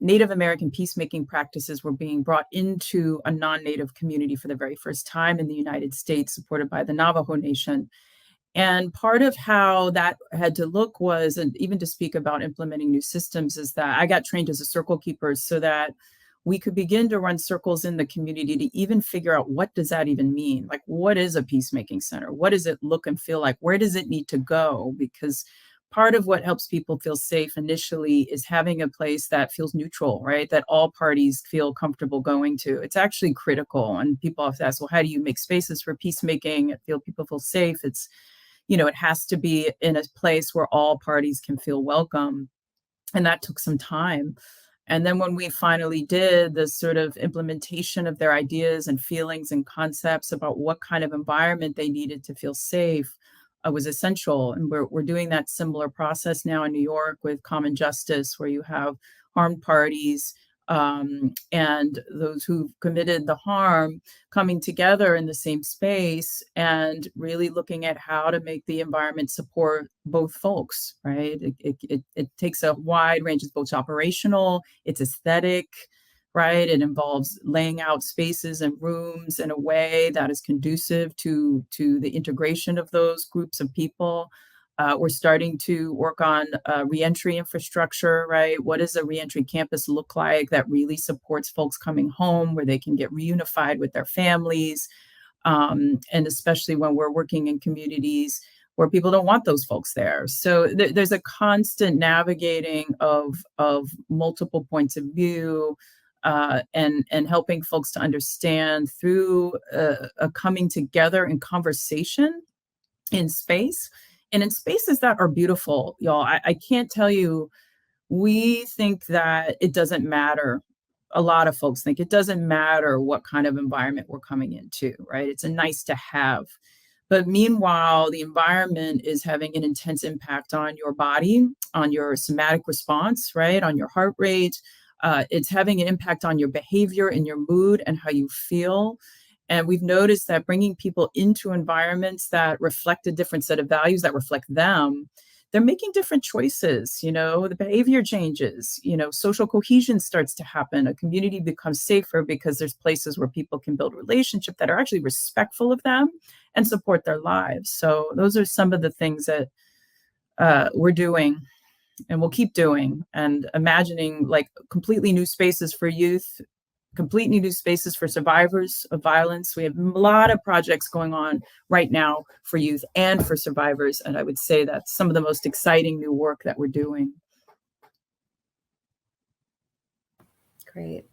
Native American peacemaking practices were being brought into a non-Native community for the very first time in the United States, supported by the Navajo Nation. And part of how that had to look was, and even to speak about implementing new systems, is that I got trained as a circle keeper so that we could begin to run circles in the community to even figure out, what does that even mean? Like, what is a peacemaking center? What does it look and feel like? Where does it need to go? Because part of what helps people feel safe initially is having a place that feels neutral, right? That all parties feel comfortable going to. It's actually critical. And people have to ask, well, how do you make spaces for peacemaking? People feel safe. It has to be in a place where all parties can feel welcome. And that took some time. And then when we finally did the sort of implementation of their ideas and feelings and concepts about what kind of environment they needed to feel safe, was essential. And we're doing that similar process now in New York with Common Justice, where you have harmed parties and those who've committed the harm coming together in the same space and really looking at how to make the environment support both folks, right? It takes a wide range. It's both operational, it's aesthetic, right? It involves laying out spaces and rooms in a way that is conducive to the integration of those groups of people. We're starting to work on reentry infrastructure, right? What does a reentry campus look like that really supports folks coming home, where they can get reunified with their families? And especially when we're working in communities where people don't want those folks there. So there's a constant navigating of multiple points of view, and helping folks to understand through a coming together in conversation in space. And in spaces that are beautiful, y'all. I can't tell you, we think that it doesn't matter. A lot of folks think it doesn't matter what kind of environment we're coming into, right? It's a nice to have. But meanwhile, the environment is having an intense impact on your body, on your somatic response, right? On your heart rate. It's having an impact on your behavior and your mood and how you feel. And we've noticed that bringing people into environments that reflect a different set of values, that reflect them, they're making different choices. The behavior changes, social cohesion starts to happen. A community becomes safer because there's places where people can build relationships that are actually respectful of them and support their lives. So those are some of the things that we're doing and we'll keep doing, and imagining like completely new spaces for youth, completely new spaces for survivors of violence. We have a lot of projects going on right now for youth and for survivors. And I would say that's some of the most exciting new work that we're doing. Great.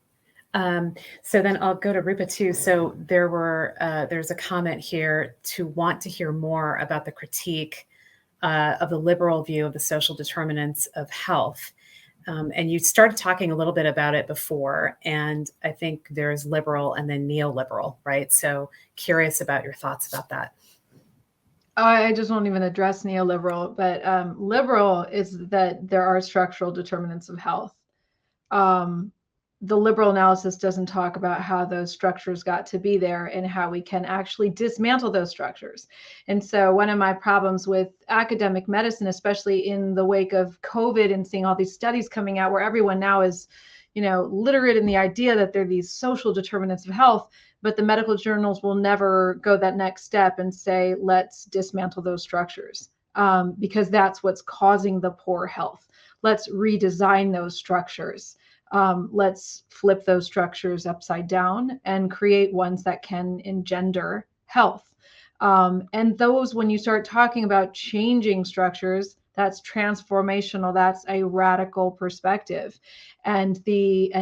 So then I'll go to Rupa too. So there's a comment here to want to hear more about the critique of the liberal view of the social determinants of health. And you started talking a little bit about it before, and I think there's liberal and then neoliberal, right? So curious about your thoughts about that. I just won't even address neoliberal, but liberal is that there are structural determinants of health. the liberal analysis doesn't talk about how those structures got to be there and how we can actually dismantle those structures. And so one of my problems with academic medicine, especially in the wake of COVID and seeing all these studies coming out where everyone now is, literate in the idea that there are these social determinants of health, but the medical journals will never go that next step and say, let's dismantle those structures, because that's what's causing the poor health. Let's redesign those structures. Let's flip those structures upside down and create ones that can engender health. And those, when you start talking about changing structures, that's transformational. That's a radical perspective. And the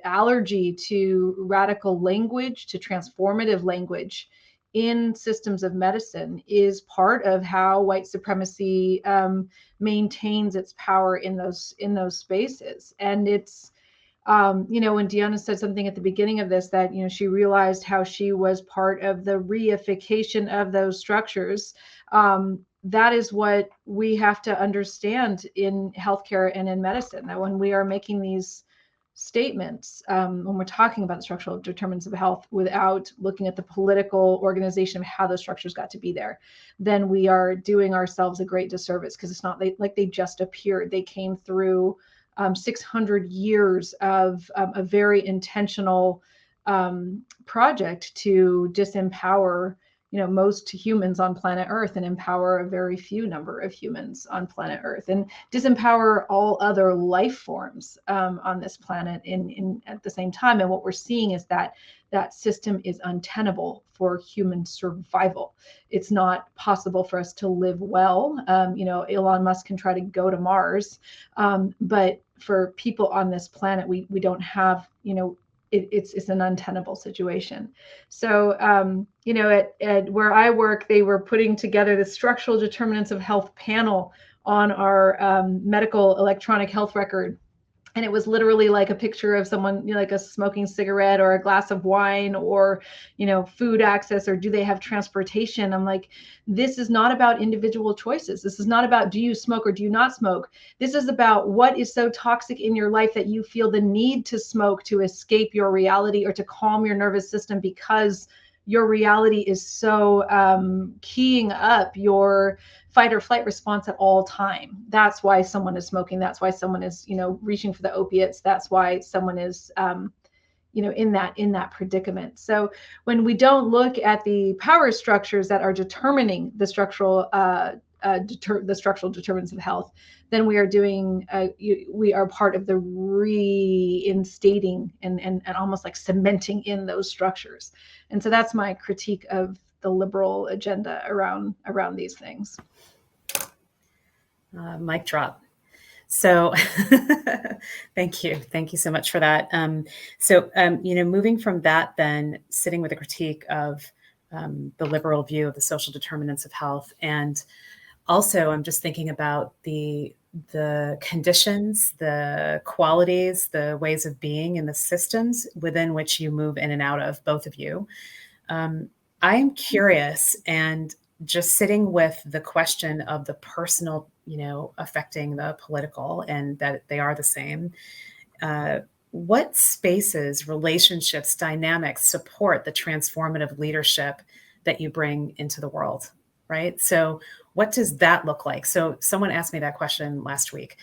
allergy to radical language, to transformative language in systems of medicine is part of how white supremacy maintains its power in those spaces. And it's when Deanna said something at the beginning of this, that she realized how she was part of the reification of those structures. That is what we have to understand in healthcare and in medicine, that when we are making these statements, when we're talking about the structural determinants of health without looking at the political organization of how those structures got to be there, then we are doing ourselves a great disservice, because it's not like they just appeared. They came through 600 years of a very intentional project to disempower most humans on planet Earth and empower a very few number of humans on planet Earth, and disempower all other life forms on this planet in at the same time. And what we're seeing is that that system is untenable for human survival. It's not possible for us to live well. Elon Musk can try to go to Mars, but for people on this planet, we don't have, it's an untenable situation. So, at where I work, they were putting together the structural determinants of health panel on our medical electronic health record. And it was literally like a picture of someone, like a smoking cigarette or a glass of wine, or, food access, or do they have transportation? I'm like, this is not about individual choices. This is not about, do you smoke or do you not smoke? This is about what is so toxic in your life that you feel the need to smoke to escape your reality or to calm your nervous system, because your reality is so keying up your fight or flight response at all time. That's why someone is smoking. That's why someone is, reaching for the opiates. That's why someone is, in that predicament. So when we don't look at the power structures that are determining the structural determinants of health, then we are we are part of the reinstating and almost like cementing in those structures. And so that's my critique of the liberal agenda around these things. Mic drop. So thank you so much for that. Moving from that, then sitting with a critique of the liberal view of the social determinants of health, and also I'm just thinking about the conditions, the qualities, the ways of being in the systems within which you move in and out of, both of you. I'm curious, and just sitting with the question of the personal, affecting the political, and that they are the same. What spaces, relationships, dynamics support the transformative leadership that you bring into the world, right? So what does that look like? So someone asked me that question last week.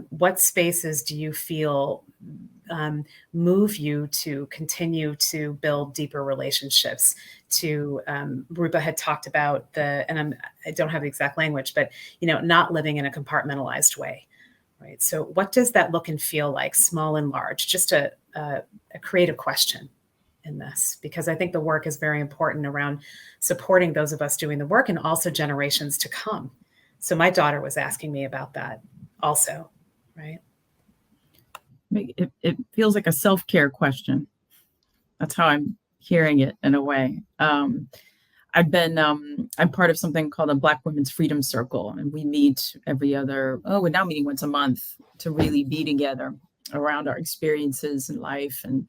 What spaces do you feel move you to continue to build deeper relationships? Rupa had talked about I don't have the exact language, but not living in a compartmentalized way, right? So what does that look and feel like, small and large? Just a creative question in this, because I think the work is very important around supporting those of us doing the work and also generations to come. So my daughter was asking me about that also, right? It feels like a self-care question. That's how I'm hearing it in a way. I'm part of something called a Black Women's Freedom Circle, and we meet we're now meeting once a month to really be together around our experiences in life and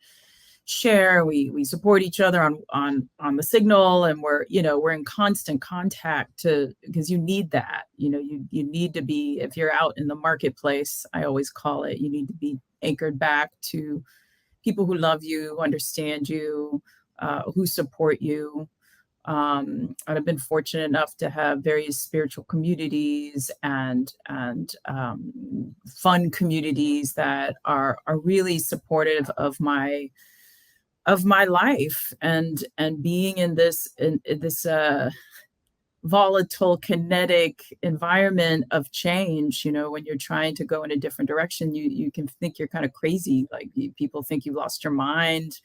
share. We support each other on the signal, and we're in constant contact because you need that. You need to be, if you're out in the marketplace, I always call it, you need to be anchored back to people who love you, who understand you, who support you. I've been fortunate enough to have various spiritual communities and fun communities that are really supportive of my life, and being in this volatile, kinetic environment of change. When you're trying to go in a different direction, you can think you're kind of crazy. Like, people think you lost your mind,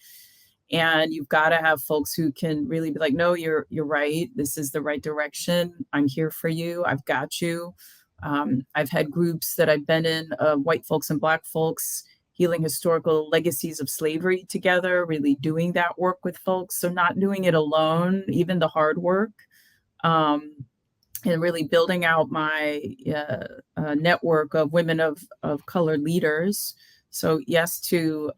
and you've got to have folks who can really be like, no, you're right. This is the right direction. I'm here for you. I've got you. I've had groups that I've been in, white folks and Black folks, healing historical legacies of slavery together, really doing that work with folks. So not doing it alone, even the hard work, and really building out my network of women of color leaders. So yes, to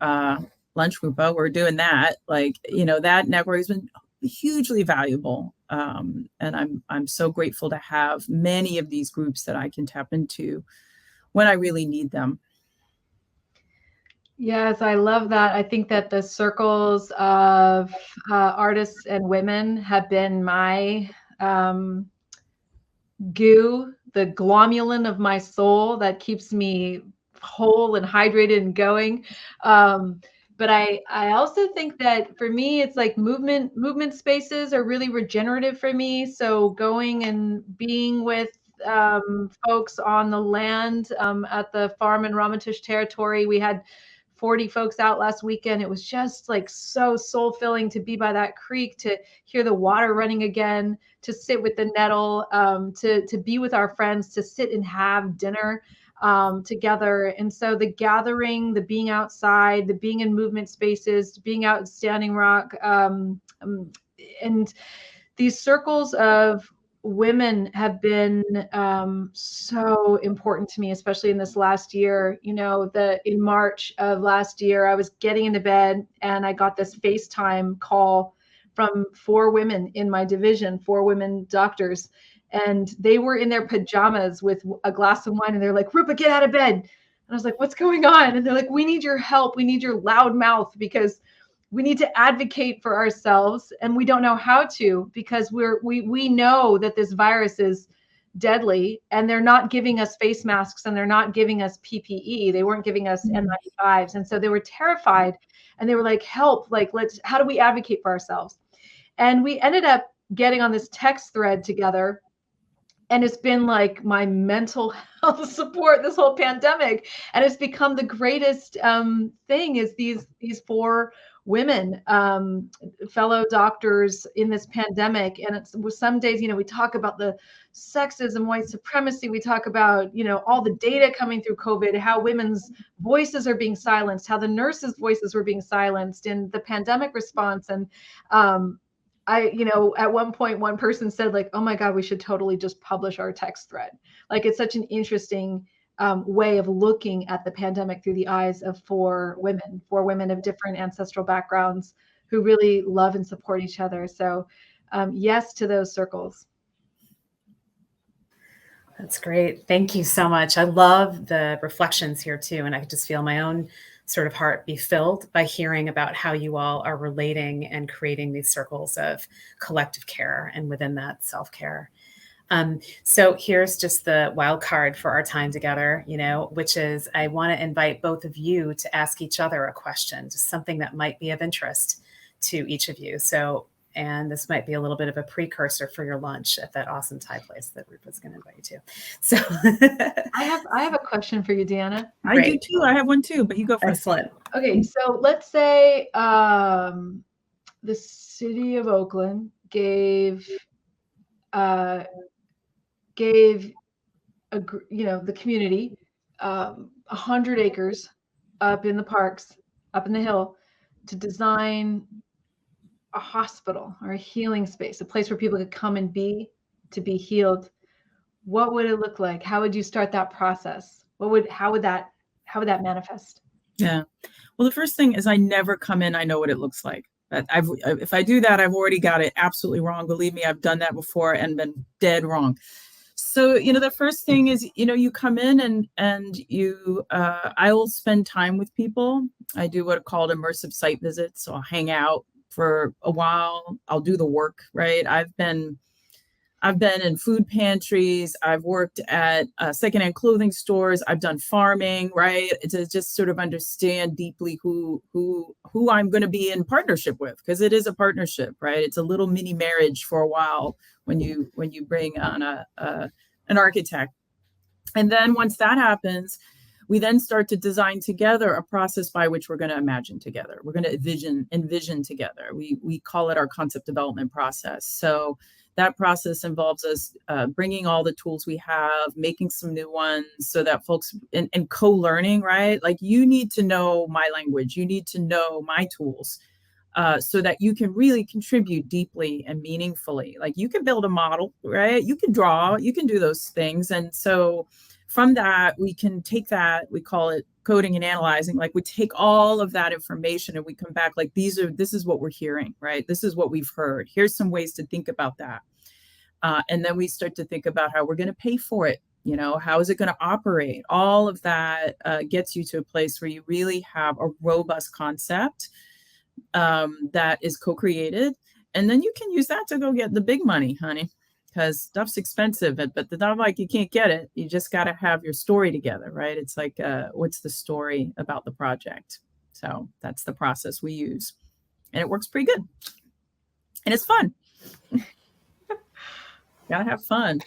lunch, Rupa, we're doing that. That network has been hugely valuable. And I'm so grateful to have many of these groups that I can tap into when I really need them. Yes, I love that. I think that the circles of artists and women have been my goo, the glomulin of my soul that keeps me whole and hydrated and going. But I also think that for me, it's like movement spaces are really regenerative for me. So going and being with folks on the land at the farm in Ramaytush territory, we had 40 folks out last weekend. It was just like so soul filling to be by that creek, to hear the water running again, to sit with the nettle, to be with our friends, to sit and have dinner together. And so the gathering, the being outside, the being in movement spaces, being out in Standing Rock, and these circles of women have been so important to me, especially in this last year. In March of last year, I was getting into bed and I got this FaceTime call from 4 women in my division, 4 women doctors. And they were in their pajamas with a glass of wine. And they're like, Rupa, get out of bed. And I was like, what's going on? And they're like, we need your help. We need your loud mouth, because we need to advocate for ourselves, and we don't know how to, because we know that this virus is deadly, and they're not giving us face masks, and they're not giving us PPE. They weren't giving us N95s. And so they were terrified, and they were like, help, how do we advocate for ourselves? And we ended up getting on this text thread together. And it's been like my mental health support this whole pandemic. And it's become the greatest thing, is these 4 women, fellow doctors in this pandemic. And it's some days, we talk about the sexism, white supremacy. We talk about, all the data coming through COVID, how women's voices are being silenced, how the nurses' voices were being silenced in the pandemic response. And at one point, one person said, like, oh my God, we should totally just publish our text thread. Like, it's such an interesting way of looking at the pandemic through the eyes of 4 women of different ancestral backgrounds who really love and support each other. So yes to those circles. That's great. Thank you so much. I love the reflections here too. And I could just feel my own sort of heart be filled by hearing about how you all are relating and creating these circles of collective care, and within that, self-care. So here's just the wild card for our time together, which is, I want to invite both of you to ask each other a question, just something that might be of interest to each of you. So, and this might be a little bit of a precursor for your lunch at that awesome Thai place that Rupa's going to invite you to. So I have a question for you, Deanna. I do too. I have one too, but you go first. Excellent. Okay, so let's say the city of Oakland gave the community 100 acres up in the parks, up in the hill, to design a hospital or a healing space, a place where people could come and to be healed. What would it look like? How would you start that process? How would that manifest? Yeah. Well, the first thing is, I never come in, I know what it looks like. If I do that, I've already got it absolutely wrong. Believe me, I've done that before and been dead wrong. So, the first thing is, you come in and you, I will spend time with people. I do what are called immersive site visits. So I'll hang out for a while. I'll do the work, right? I've been in food pantries. I've worked at secondhand clothing stores. I've done farming, right? To just sort of understand deeply who I'm going to be in partnership with, because it is a partnership, right? It's a little mini marriage for a while when you bring on an architect. And then once that happens, we then start to design together a process by which we're going to imagine together. We're going to envision together. We call it our concept development process. So that process involves us bringing all the tools we have, making some new ones so that folks, and co-learning, right? Like, you need to know my language. You need to know my tools so that you can really contribute deeply and meaningfully. Like, you can build a model, right? You can draw, you can do those things. And so from that, we can take that, we call it coding and analyzing. Like, we take all of that information and we come back like, this is what we're hearing, right? This is what we've heard. Here's some ways to think about that. And then we start to think about how we're going to pay for it. How is it going to operate? All of that gets you to a place where you really have a robust concept that is co-created. And then you can use that to go get the big money, honey, because stuff's expensive, but it's not like you can't get it. You just got to have your story together, right? It's like, what's the story about the project? So that's the process we use. And it works pretty good. And it's fun. Gotta have fun.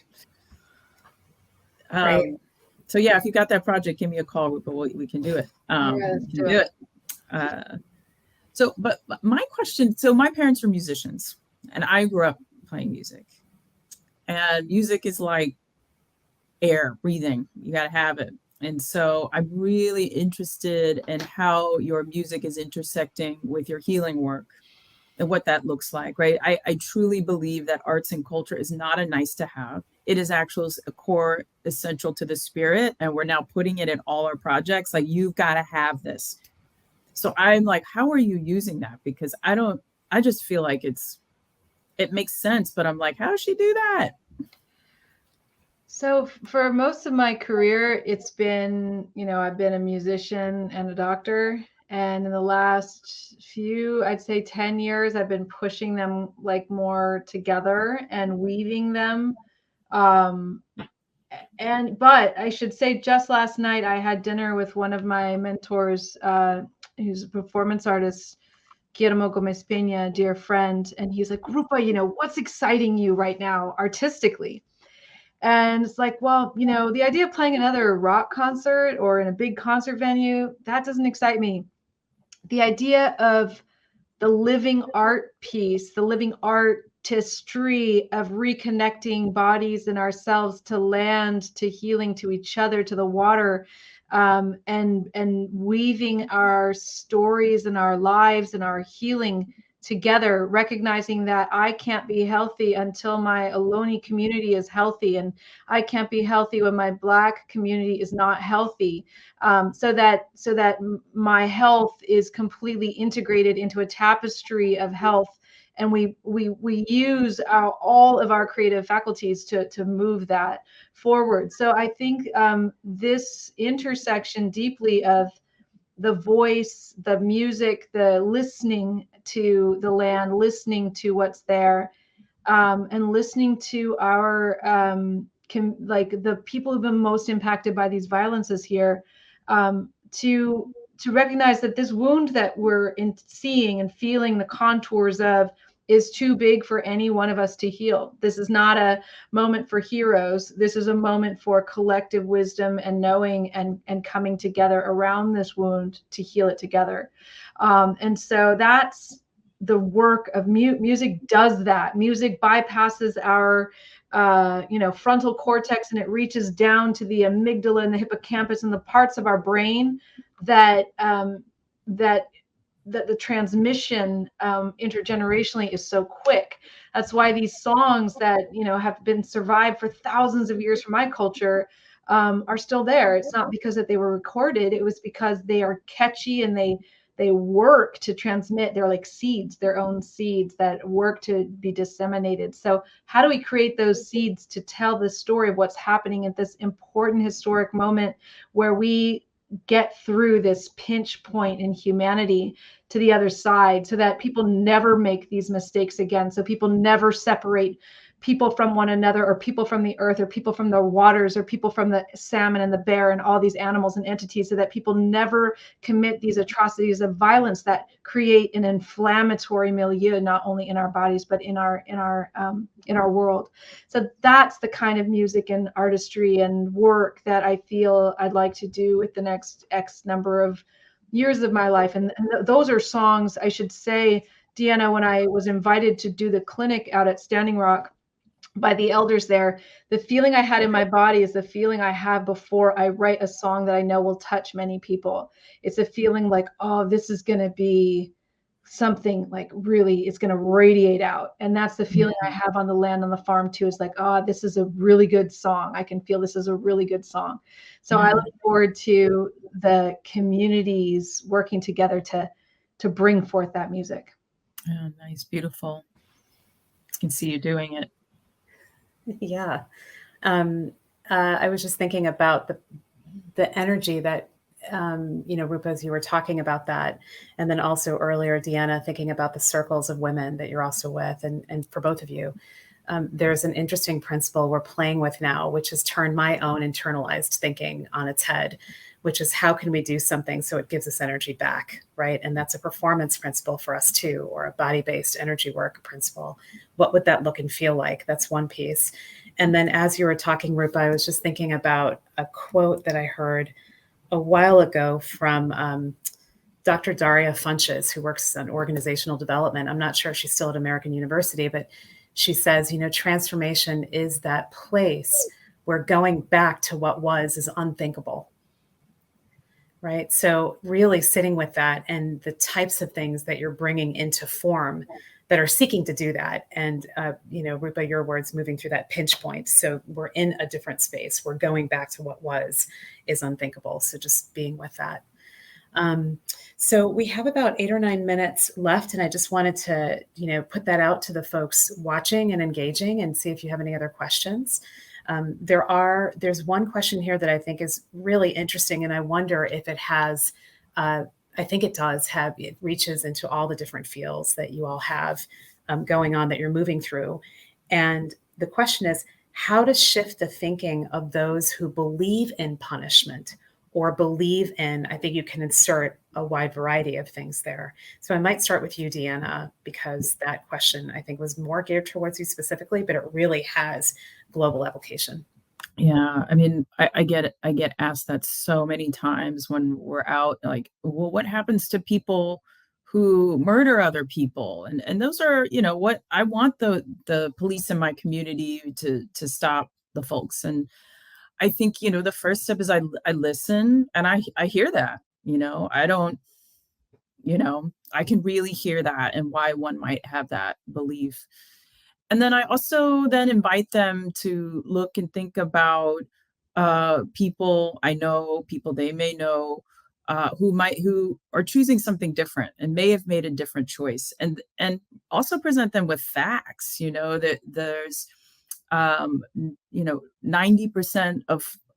So yeah, if you got that project, give me a call, but we can do it. Do it. But my question, so my parents were musicians and I grew up playing music, and music is like air, breathing. You got to have it. And so I'm really interested in how your music is intersecting with your healing work and what that looks like, right? I truly believe that arts and culture is not a nice to have. It is actually a core essential to the spirit. And we're now putting it in all our projects. Like, you've got to have this. So I'm like, how are you using that? Because I just feel like it makes sense, but I'm like, how does she do that? So for most of my career, it's been, I've been a musician and a doctor. And in the last few, I'd say 10 years, I've been pushing them like more together and weaving them. But I should say, just last night, I had dinner with one of my mentors, who's a performance artist, Guillermo Gomez Peña, dear friend. And he's like, Rupa, what's exciting you right now artistically? And it's like, well, the idea of playing another rock concert or in a big concert venue, that doesn't excite me. The idea of the living art piece, the living artistry of reconnecting bodies and ourselves to land, to healing, to each other, to the water, and weaving our stories and our lives and our healing together, recognizing that I can't be healthy until my Ohlone community is healthy, and I can't be healthy when my Black community is not healthy, so that my health is completely integrated into a tapestry of health, and we use all of our creative faculties to move that forward. So I think this intersection deeply of the voice, the music, the listening to the land, listening to what's there, and listening to our like the people who've been most impacted by these violences here, to recognize that this wound that we're seeing and feeling the contours of is too big for any one of us to heal. This is not a moment for heroes. This is a moment for collective wisdom and knowing and coming together around this wound to heal it together. And so that's the work of music. Does that. Music bypasses our frontal cortex, and it reaches down to the amygdala and the hippocampus and the parts of our brain that the transmission intergenerationally is so quick. That's why these songs that have been survived for thousands of years from my culture are still there. It's not because that they were recorded. It was because they are catchy and they they work to transmit. They're like seeds, their own seeds that work to be disseminated. So how do we create those seeds to tell the story of what's happening at this important historic moment where we get through this pinch point in humanity to the other side, so that people never make these mistakes again, so people never separate people from one another, or people from the earth, or people from the waters, or people from the salmon and the bear and all these animals and entities, so that people never commit these atrocities of violence that create an inflammatory milieu, not only in our bodies but in our world. So that's the kind of music and artistry and work that I feel I'd like to do with the next X number of years of my life. And those are songs, I should say, Deanna, when I was invited to do the clinic out at Standing Rock by the elders there, the feeling I had in my body is the feeling I have before I write a song that I know will touch many people. It's a feeling like, oh, this is going to be something like really, it's going to radiate out. And that's the feeling I have on the land, on the farm too. It's like, oh, this is a really good song. I can feel this is a really good song. So I look forward to the communities working together to bring forth that music. Yeah, nice, beautiful. I can see you doing it. Yeah. I was just thinking about the energy that, Rupa, as you were talking about that, and then also earlier, Deanna, thinking about the circles of women that you're also with, and for both of you, there's an interesting principle we're playing with now, which has turned my own internalized thinking on its head, which is how can we do something so it gives us energy back, right? And that's a performance principle for us too, or a body-based energy work principle. What would that look and feel like? That's one piece. And then as you were talking, Rupa, I was just thinking about a quote that I heard a while ago from Dr. Daria Funches, who works on organizational development. I'm not sure if she's still at American University, but she says, transformation is that place where going back to what was is unthinkable. Right. So really sitting with that and the types of things that you're bringing into form that are seeking to do that. And, Rupa, your words, moving through that pinch point. So we're in a different space. We're going back to what was is unthinkable. So just being with that. So we have about 8 or 9 minutes left. And I just wanted to, put that out to the folks watching and engaging and see if you have any other questions. There's one question here that I think is really interesting, and I wonder if it has, I think it does have, it reaches into all the different fields that you all have going on that you're moving through. And the question is how to shift the thinking of those who believe in punishment or believe in, I think you can insert a wide variety of things there. So I might start with you, Deanna, because that question I think was more geared towards you specifically, but it really has global application. Yeah, I mean, I get asked that so many times when we're out, like, well, what happens to people who murder other people? And those are, what I want the police in my community to stop the folks. And I think, the first step is I listen and I hear that, I don't, I can really hear that and why one might have that belief. And then I also then invite them to look and think about people I know, people they may know, who are choosing something different and may have made a different choice, and also present them with facts. That there's 90%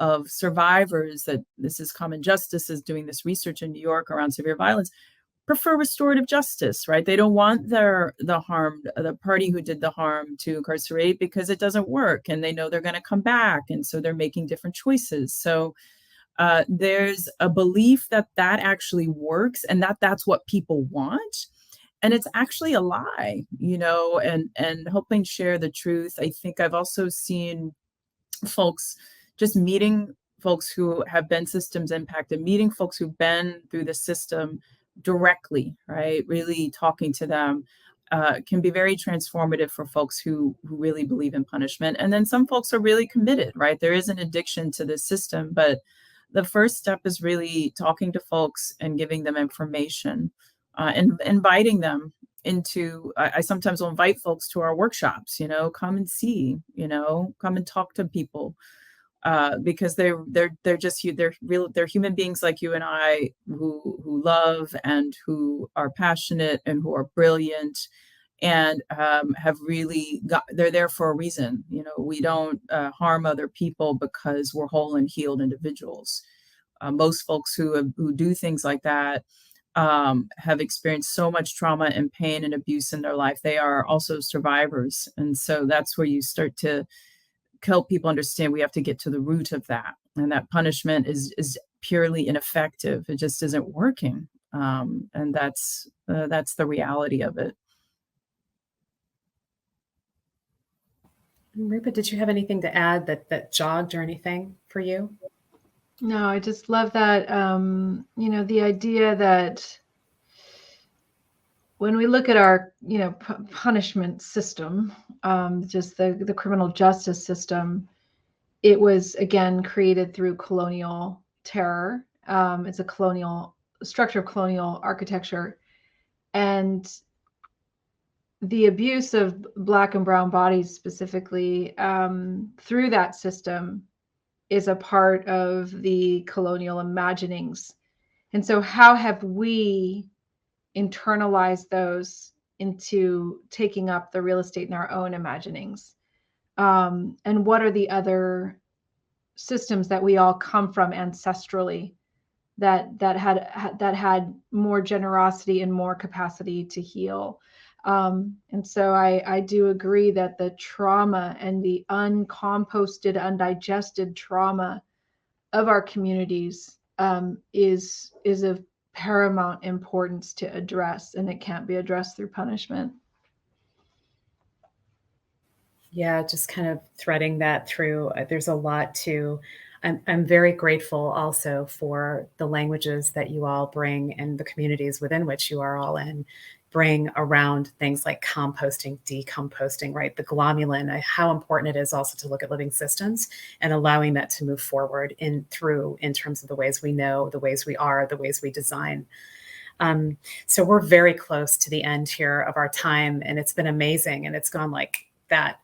of survivors, that this is Common Justice is doing this research in New York around severe violence, prefer restorative justice, right? They don't want the party who did the harm to incarcerate because it doesn't work, and they know they're going to come back, and so they're making different choices. So there's a belief that actually works, and that's what people want, and it's actually a lie, and helping share the truth. I think I've also seen folks just meeting folks who have been systems impacted, meeting folks who've been through the system directly, right? Really talking to them can be very transformative for folks who really believe in punishment. And then some folks are really committed, right? There is an addiction to this system, but the first step is really talking to folks and giving them information and inviting them into, I sometimes will invite folks to our workshops, come and see, come and talk to people. because they're human beings like you and I who love and who are passionate and who are brilliant and have really they're there for a reason. We don't harm other people because we're whole and healed individuals. Most folks who do things like that have experienced so much trauma and pain and abuse in their life. They are also survivors, and so that's where you start to help people understand we have to get to the root of that, and that punishment is purely ineffective. It just isn't working, and that's the reality of it. Rupa, did you have anything to add that jogged or anything for you? No, I just love that, the idea that when we look at our, punishment system, just the criminal justice system, it was, again, created through colonial terror. It's a colonial structure of colonial architecture. And the abuse of Black and brown bodies specifically through that system is a part of the colonial imaginings. And so how have we internalized those into taking up the real estate in our own imaginings? And what are the other systems that we all come from ancestrally that had more generosity and more capacity to heal? And so I do agree that the trauma and the uncomposted, undigested trauma of our communities is of paramount importance to address, and it can't be addressed through punishment. Yeah, just kind of threading that through. There's a lot to. I'm very grateful also for the languages that you all bring and the communities within which you are all in bring around things like composting, decomposting, right? The glomalin, how important it is also to look at living systems and allowing that to move forward in terms of the ways we know, the ways we are, the ways we design. So we're very close to the end here of our time, and it's been amazing, and it's gone like that.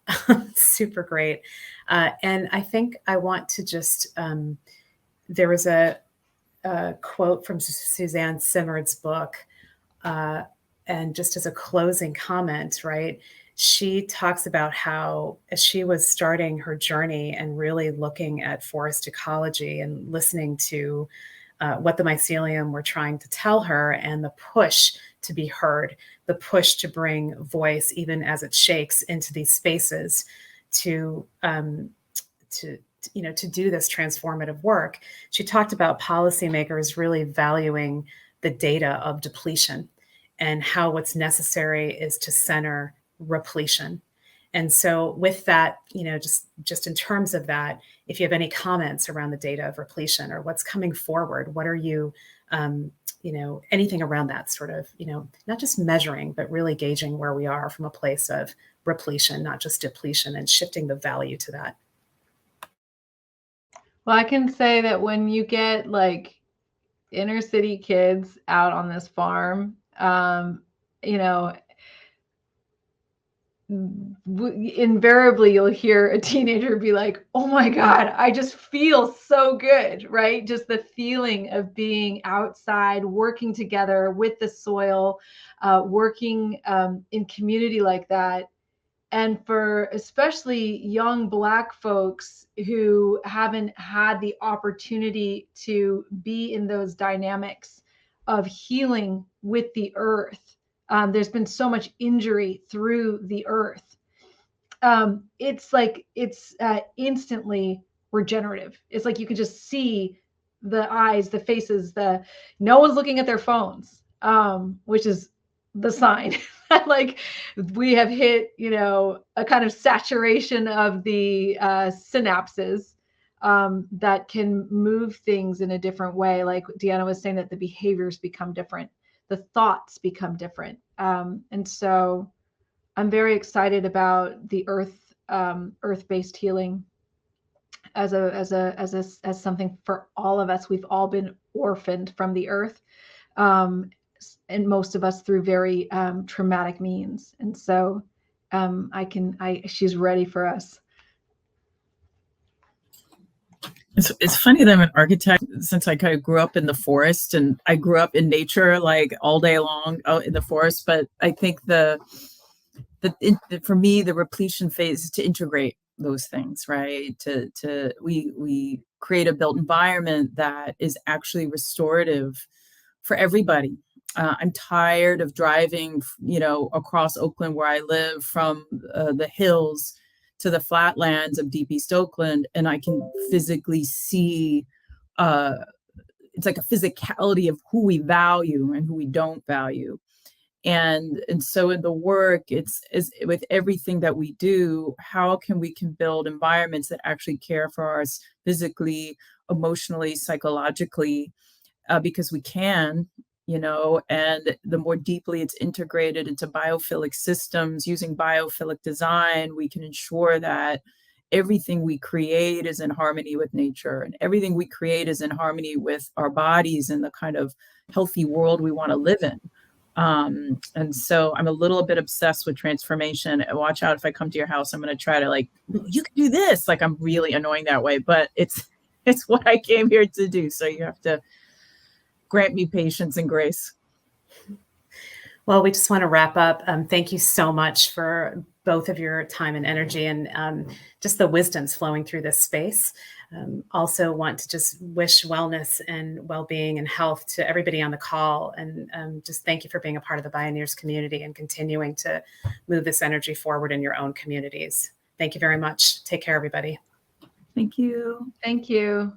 Super great. And I think I want to just, there was a quote from Suzanne Simard's book, and just as a closing comment, right? She talks about how as she was starting her journey and really looking at forest ecology and listening to what the mycelium were trying to tell her, and the push to be heard, the push to bring voice, even as it shakes, into these spaces to do this transformative work. She talked about policymakers really valuing the data of depletion and how what's necessary is to center repletion. And so with that, just in terms of that, if you have any comments around the data of repletion or what's coming forward, what are you, anything around that sort of, not just measuring, but really gauging where we are from a place of repletion, not just depletion, and shifting the value to that. Well, I can say that when you get like inner city kids out on this farm, invariably you'll hear a teenager be like, oh my God, I just feel so good, right? Just the feeling of being outside, working together with the soil, working in community like that. And for especially young Black folks who haven't had the opportunity to be in those dynamics of healing with the earth, there's been so much injury through the earth. It's instantly regenerative. It's like you can just see the eyes, the faces, no one's looking at their phones, which is the sign that like we have hit, a kind of saturation of the synapses that can move things in a different way. Like Deanna was saying, that the behaviors become different, the thoughts become different. And so I'm very excited about the earth-based healing as something for all of us. We've all been orphaned from the earth, and most of us through very traumatic means. And so she's ready for us. It's funny that I'm an architect since I kind of grew up in the forest and I grew up in nature like all day long out in the forest. But I think for me, the repletion phase is to integrate those things, right? We create a built environment that is actually restorative for everybody. I'm tired of driving, across Oakland where I live from the hills to the flatlands of deep East Oakland, and I can physically see it's like a physicality of who we value and who we don't value. And so in the work, it's with everything that we do, how we can build environments that actually care for us physically, emotionally, psychologically, because we can, and the more deeply it's integrated into biophilic systems, using biophilic design, we can ensure that everything we create is in harmony with nature, and everything we create is in harmony with our bodies and the kind of healthy world we want to live in. And so I'm a little bit obsessed with transformation. Watch out, if I come to your house, I'm going to try to you can do this. Like, I'm really annoying that way, but it's what I came here to do. So you have to grant me patience and grace. Well, we just want to wrap up. Thank you so much for both of your time and energy, and just the wisdoms flowing through this space. Also want to just wish wellness and well-being and health to everybody on the call. And just thank you for being a part of the Bioneers community and continuing to move this energy forward in your own communities. Thank you very much. Take care, everybody. Thank you. Thank you.